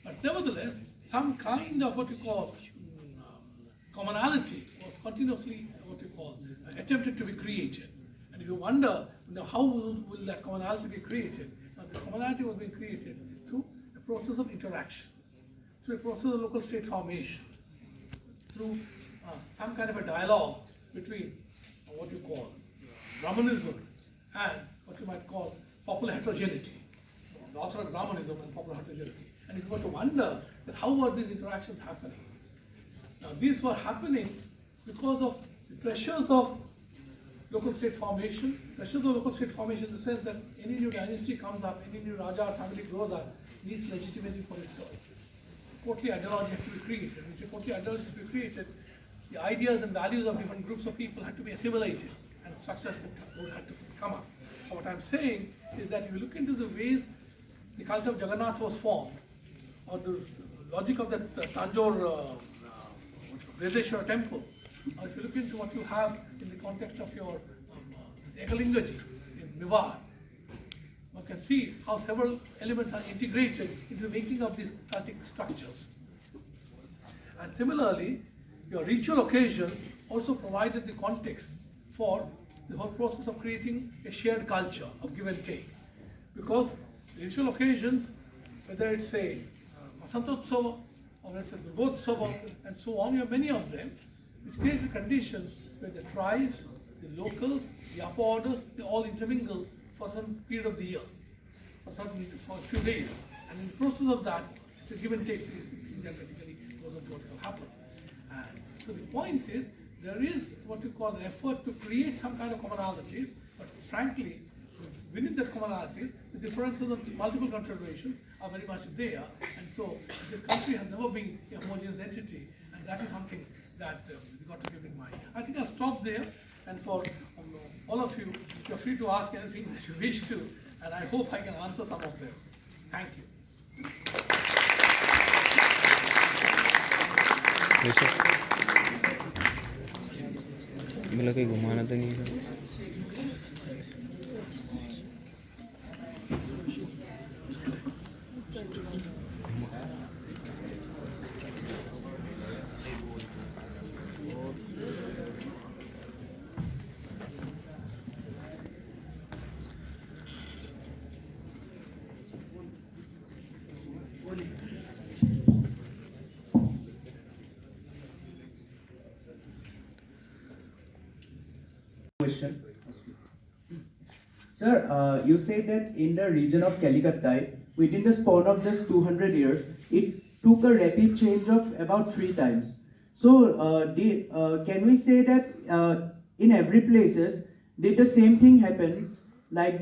But nevertheless, some kind of what you call commonality was continuously what you call attempted to be created. And if you wonder how will that commonality be created, the commonality was being created through a process of interaction, through a process of local state formation, through some kind of a dialogue between what you call Brahmanism and what you might call popular heterogeneity, the Orthodox Brahmanism and popular heterogeneity. And if you were to wonder that how were these interactions happening? Now these were happening because of the pressures of local state formation, pressures of local state formation in the sense that any new dynasty comes up, any new Raja or family grows up, needs legitimacy for itself. Courtly ideology has to be created. When you say courtly ideology has to be created, the ideas and values of different groups of people have to be assimilated and structures have to come up. So what I'm saying is that if you look into the ways the cult of Jagannath was formed, or the logic of the Tanjore Vedeshwara temple, or if you look into what you have in the context of your Ekalingaji in Mewar, one can see how several elements are integrated into the making of these static structures. And similarly, your ritual occasions also provided the context for the whole process of creating a shared culture of give and take. Because ritual occasions, whether it's a Vasantotsava or whether it's a Durgotsava and so on, you have many of them, which create the conditions where the tribes, the locals, the upper orders, they all intermingle for some period of the year, for a few days. And in the process of that, it's a give and take that basically goes on to what will happen. And so the point is, there is what you call an effort to create some kind of commonality, but frankly, within that commonality, the differences of multiple considerations are very much there. And so this country has never been a homogeneous entity, and that is something that we got to keep in mind. I think I'll stop there, and for all of you, you're free to ask anything that you wish to, and I hope I can answer some of them. Thank you. मतलब कहीं घुमाना तो नहीं था। Question. Sir, you say that in the region of Calicut, within the span of just 200 years, it took a rapid change of about 3 times. So, can we say that in every places, did the same thing happen? Like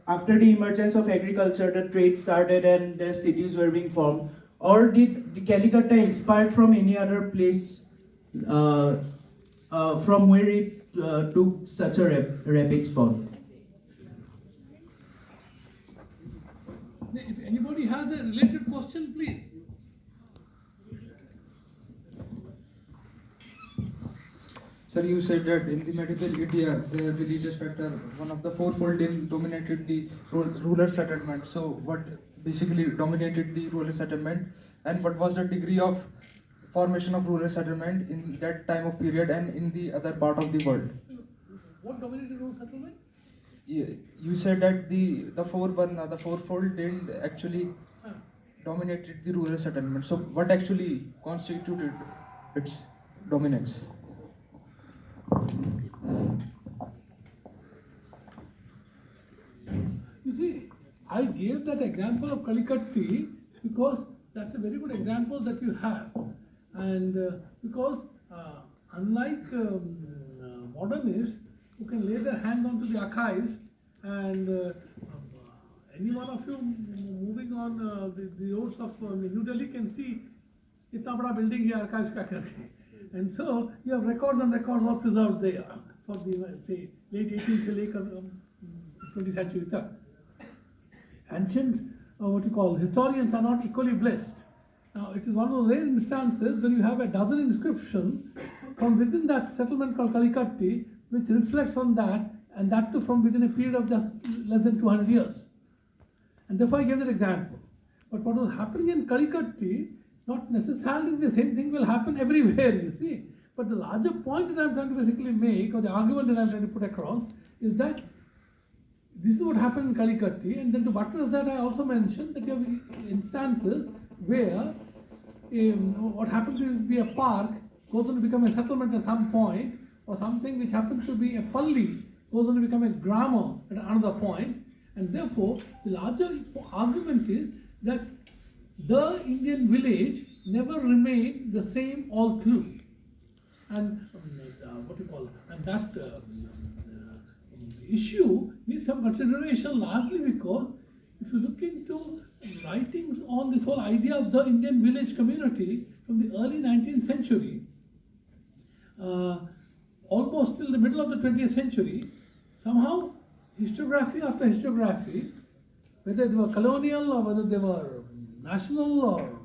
after the emergence of agriculture, the trade started and the cities were being formed? Or did the Calicut inspired from any other place from where it took such a rapid spawn? If anybody has a related question, please. Sir, you said that in the medieval India, the religious factor, one of the fourfold dominated the rural settlement. So, what basically dominated the rural settlement, and what was the degree of formation of rural settlement in that time of period and in the other part of the world? What dominated rural settlement? You said that the fourfold didn't actually dominated the rural settlement. So, what actually constituted its dominance? You see, I gave that example of Kalikatti because that's a very good example that you have. And because unlike modernists who can lay their hand onto the archives, and any one of you moving on the roads of New Delhi can see itna bada building ye archives ka karke. And so you have records and records all preserved there for the say late 18th to late 20th century. Ancient what you call historians are not equally blessed. Now it is one of those rare instances when you have a dozen inscriptions from within that settlement called Kalikatti, which reflects on that, and that too from within a period of just less than 200 years. And therefore I gave that example. But what was happening in Kalikatti, not necessarily the same thing will happen everywhere, you see. But the larger point that I'm trying to basically make, or the argument that I'm trying to put across, is that this is what happened in Kalikatti, and then to buttress that I also mentioned that you have instances where what happened to be a park goes on to become a settlement at some point, or something which happens to be a palli goes on to become a grammar at another point, and therefore the larger argument is that the Indian village never remained the same all through. And what you call, and that issue needs some consideration, largely because if you look into writings on this whole idea of the Indian village community from the early 19th century, almost till the middle of the 20th century, somehow historiography after historiography, whether they were colonial or whether they were national or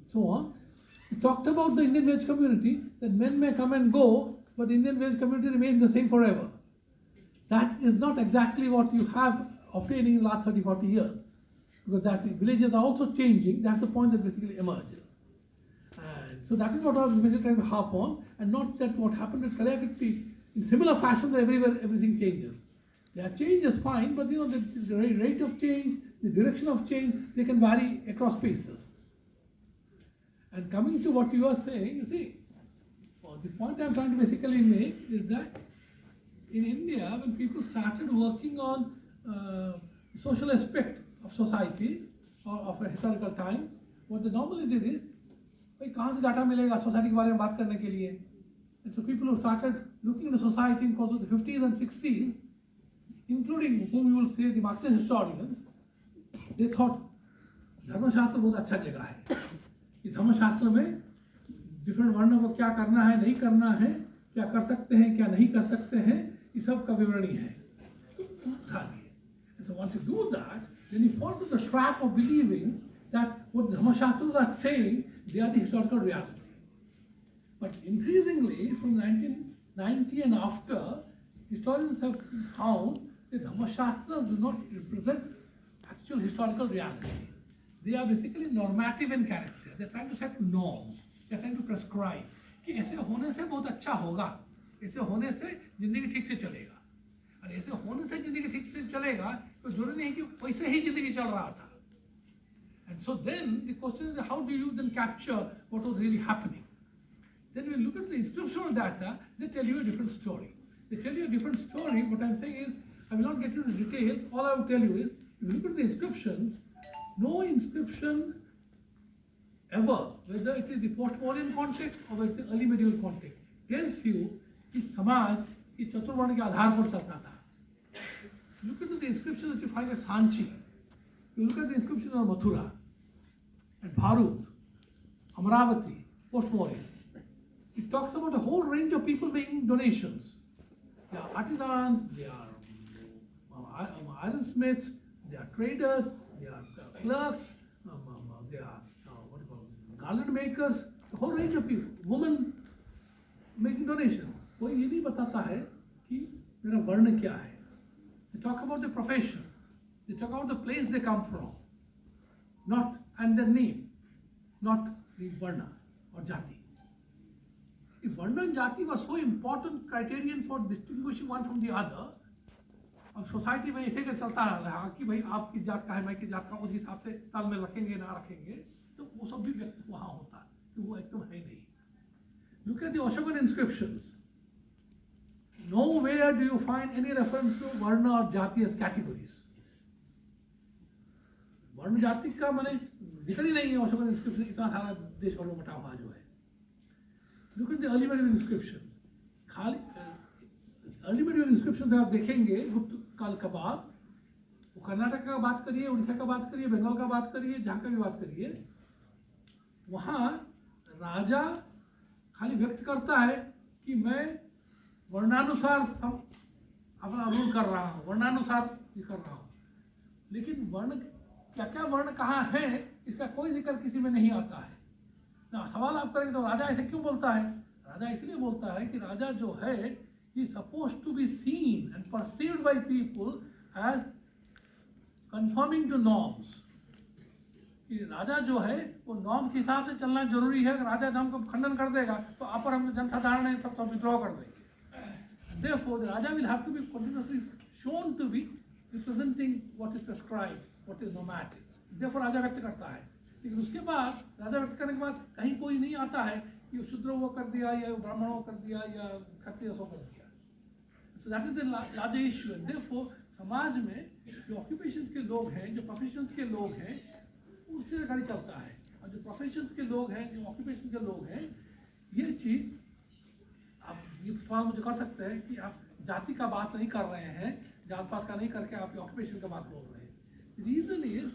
so on, it talked about the Indian village community, that men may come and go, but the Indian village community remains the same forever. That is not exactly what you have obtaining in the last 30, 40 years. Because that villages are also changing, that's the point that basically emerges. And so that is what I was basically trying to harp on, and not that what happened at Kalyakitti, in similar fashion that everywhere everything changes. There are changes fine, but you know the rate of change, the direction of change, they can vary across spaces. And coming to what you are saying, you see, the point I'm trying to basically make is that in India, when people started working on social aspect of society or of a historical time, what they normally did is, भाई कहाँ से data मिलेगा society के बारे में बात करने के लिए? And so people who started looking at society in course of the 50s and 60s, including whom you will say the Marxist historians, they thought धर्मशास्त्र बहुत अच्छा जगह है. इस धर्मशास्त्र में डिफरेंट वर्णों को क्या करना है, नहीं करना है, क्या कर सकते हैं, क्या नहीं कर सकते हैं, ये सब का विवरणी है. तो उठा लिए. And so once you do that, then you fall into the trap of believing that what the Dhamma-shastras are saying, they are the historical reality. But increasingly, from 1990 and after, historians have found that Dhamma-shastras do not represent actual historical reality. They are basically normative in character. They are trying to set norms. They are trying to prescribe कि ऐसे होने से बहुत अच्छा होगा, ऐसे होने से जिंदगी ठीक से चलेगा, और ऐसे होने से जिंदगी ठीक से चलेगा तो जरूरी नहीं कि वैसे ही जिंदगी चल रहा था. And so then the question is, how do you then capture what was really happening? Then when you look at the inscriptional data, they tell you a different story. They tell you a different story. What I'm saying is, I will not get into details. All I will tell you is, if you look at the inscriptions, no inscription ever, whether it is the post-modern context or whether it is the early medieval context, tells you कि समाज इस चतुर्वर्ण के आधार पर चलता था. Look at the inscriptions that you find at Sanchi. You look at the inscriptions of Mathura, at Bharut, Amravati, post-modern. It talks about a whole range of people making donations. They are artisans, they are ironsmiths, they are traders, they are clerks, they are garland makers, a whole range of people, women making donations. कोई ये नहीं बताता है कि मेरा वर्ण क्या है. They talk about the profession, they talk about the place they come from, not and their name, not the varna or jati. If varna and jati were so important criterion for distinguishing one from the other, और society में ऐसे कर चलता रहा कि भाई आपकी जात का है, मैं की जात का, उस हिसाब से तालमेल रखेंगे ना रखेंगे, तो वो सब भी व्यक्त वहाँ होता है कि वो एकदम है नहीं. Look at the Ashokan inscriptions. Nowhere do you find any reference to varna or jati as categories. वर्ण जाति का माने जिक्र ही नहीं है अशोकन इंस्क्रिप्शन. इतना सारा देश और बटा हुआ जो है. Look at the early medieval inscription. खाली early medieval inscriptions आप देखेंगे गुप्त काल का बाद, वो कर्नाटक का बात करिए, उड़ीसा का बात करिए, बंगाल का बात करिए, जहाँ का भी बात करिए, वहाँ राजा खाली व्यक्त करता है कि मैं वर्णानुसार अपना रूल कर रहा हूँ, वर्णानुसार ये कर रहा हूँ. लेकिन वर्ण क्या क्या वर्ण कहाँ है इसका कोई जिक्र किसी में नहीं आता है. सवाल आप करेंगे तो राजा ऐसे क्यों बोलता है? राजा इसलिए बोलता है कि राजा जो है he is supposed to be seen and perceived by people as conforming to norms. कि राजा जो है वो नॉर्म के हिसाब से चलना जरूरी है. राजा नाम को खंडन कर देगा तो आप पर हम जनसाधारण है सब तो विद्रोह कर देंगे. Therefore, the Raja will have to be continuously shown to be representing what is prescribed, what is normative. Therefore, Raja व्यक्त करता है. लेकिन उसके बाद राजा व्यक्त करने के बाद कहीं कोई नहीं आता है कि शूद्र वो कर दिया या ब्राह्मण वो कर दिया या क्षत्रिय वो कर दिया. So that is the larger issue. And therefore, समाज में जो occupations के लोग हैं, जो professions के लोग हैं, उससे गाड़ी चलता है. और जो professions के लोग हैं, जो occupations के लोग हैं, ये चीज आप ये सवाल मुझे कर सकते हैं कि आप जाति का बात नहीं कर रहे हैं, जात पात का नहीं करके आप ऑक्यूपेशन का बात बोल रहे हैं। रीजन इज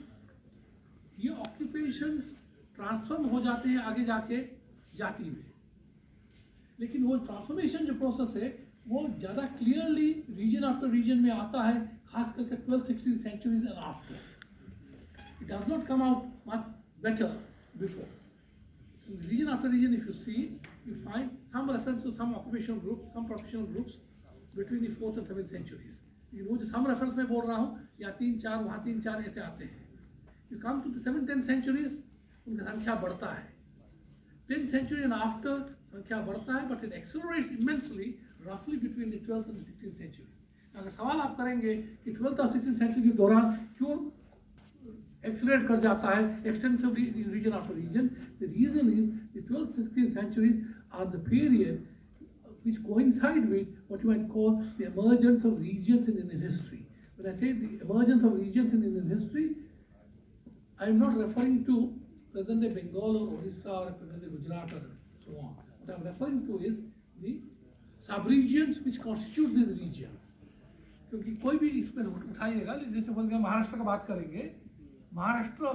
ये ऑक्यूपेशंस ट्रांसफॉर्म हो जाते हैं आगे जाके जाति में, लेकिन वो ट्रांसफॉर्मेशन जो प्रोसेस है वो ज़्यादा क्लियरली रीजन आफ्टर रीजन में आता है, खास करके 12th-16th centuries and after. It does not come out much better before. In region after region, if you see, you find some reference to some occupational groups, some professional groups between the 4th and 7th centuries. वो जो some reference में बोल रहा हूँ, या 3-4 वहाँ 3-4 ऐसे आते हैं. You come to the 7th-10th centuries, उनका संख्या बढ़ता है. 10th century and after संख्या बढ़ता है, but it accelerates immensely roughly between the 12th and the 16th century. अगर सवाल आप करेंगे कि 12th और 16th century के दौरान क्यों accelerate कर जाता है extensively in region after region, the reason is the 12th, 16th centuries are the period which coincide with what you might call the emergence of regions in Indian history. When I say the emergence of regions in Indian history, I am not referring to present-day Bengal or Orissa or present-day Gujarat or so on. What I am referring to is the sub-regions which constitute these regions. क्योंकि कोई भी इसमें उठाइएगा, जैसे बोल के महाराष्ट्र का बात करेंगे, महाराष्ट्र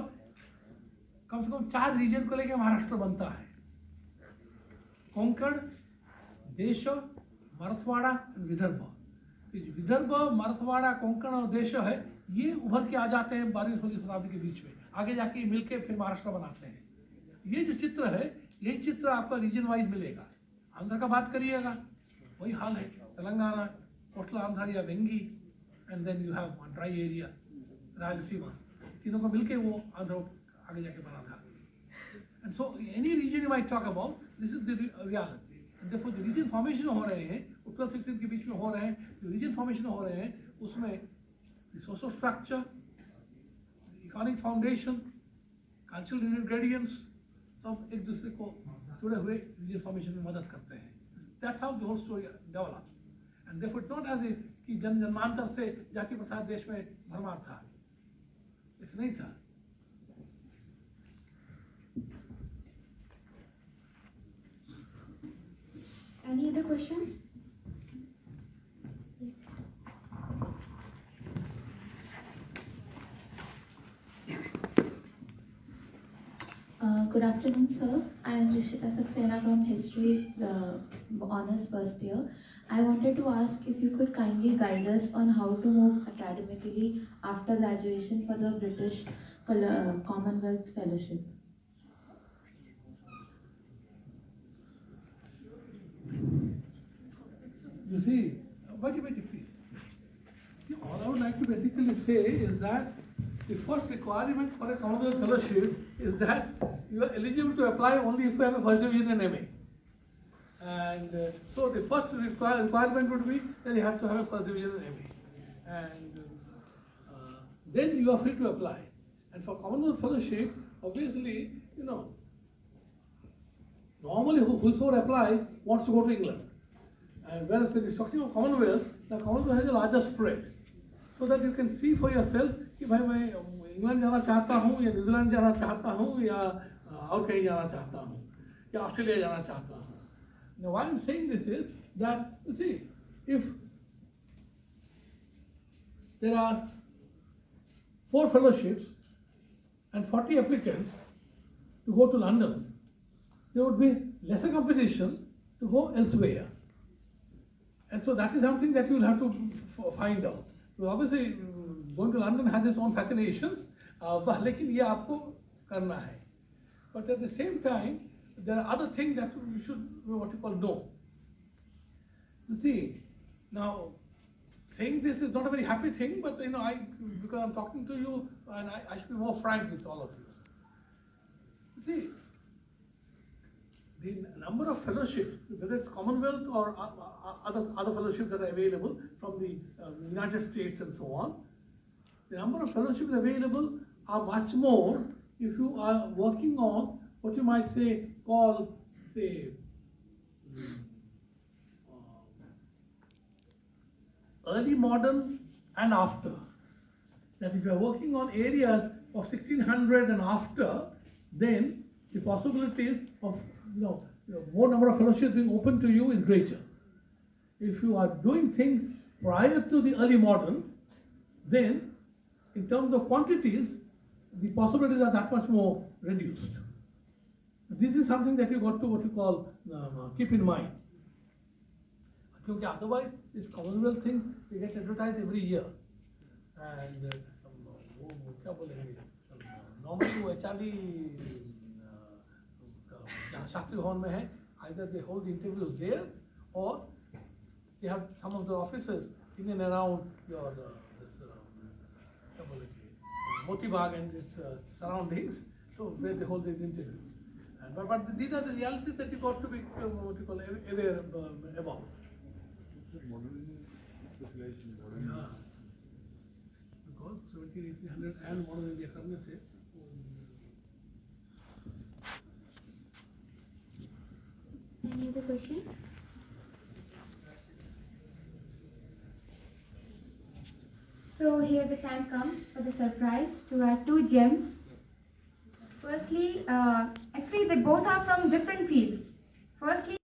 कम से कम 4 रीजन को लेकर महाराष्ट्र बनता है। कोंकण, देश, मराठवाड़ा और विदर्भ। विदर्भ, मराठवाड़ा, कोंकण और देश है, ये उभर के आ जाते हैं 12वीं-16वीं शताब्दी के बीच में, आगे जाके मिलके फिर महाराष्ट्र बनाते हैं। ये जो चित्र है, यही चित्र आपका रीजन वाइज मिलेगा। आंध्र का बात करिएगा, वही हाल है। तेलंगाना, कोस्टल आंध्र या Vengi, and then you have dry area Rayalaseema, तीनों को मिलके वो आंध्र आगे जाके बना था। And so any region you might talk about, this is the reality. And therefore जो रीजन फॉर्मेशन हो रहे हैं, 12-16 के बीच में हो रहे हैं, जो रीजन फॉर्मेशन हो रहे हैं, उसमें the social structure, economic foundation, cultural ingredients सब एक दूसरे को जुड़े हुए रीजन फॉर्मेशन में मदद करते हैं। That's how the whole story develops. And therefore it's not as if कि जन्मांतर से जाति प्रथा देश में भरमार था, ऐसा नहीं था। Any other questions? Yes. Good afternoon, sir. I am Rishita Saxena from History Honours first year. I wanted to ask if you could kindly guide us on how to move academically after graduation for the British Commonwealth Fellowship. You see, wait, please. All I would like to basically say is that the first requirement for a Commonwealth Fellowship is that you are eligible to apply only if you have a first division in MA. And so the first requirement would be that you have to have a first division in MA. And then you are free to apply. And for Commonwealth Fellowship, obviously, you know, normally whosoever applies wants to go to England. And whereas when you're talking of Commonwealth, the Commonwealth has a larger spread. So that you can see for yourself कि भाई मैं England जाना चाहता हूँ या New Zealand जाना चाहता हूँ या और कहीं जाना चाहता हूँ या ऑस्ट्रेलिया जाना चाहता हूँ. Now why I'm saying this is that, you see, if there are 4 fellowships and 40 applicants to go to London, there would be lesser competition to go elsewhere. And so that is something that you will have to find out. So obviously, going to London has its own fascinations, but लेकिन ये आपको करना है. But at the same time, there are other things that you should, what you call, know. You see, now, saying this is not a very happy thing, but you know, because I'm talking to you, and I should be more frank with all of you. You see, the number of fellowships, whether it's Commonwealth or other fellowships that are available from the United States and so on, the number of fellowships available are much more if you are working on what you might say, early modern and after. That if you are working on areas of 1600 and after, then the possibilities of more number of fellowships being open to you is greater. If you are doing things prior to the early modern, then in terms of quantities, the possibilities are that much more reduced. This is something that you got to what you call keep in mind. Because otherwise, these Commonwealth things they get advertised every year, and normally वो HRD Shastri भवन में है. Either they hold interviews there, or they have some of the officers in and around your Moti Bagh and its surroundings. So where they hold these interviews. But these are the realities that you got to be what you call aware about. Yeah. Because 1700 and modern India करने से Any other questions? So here the time comes for the surprise to our two gems. Firstly, actually they both are from different fields. Firstly,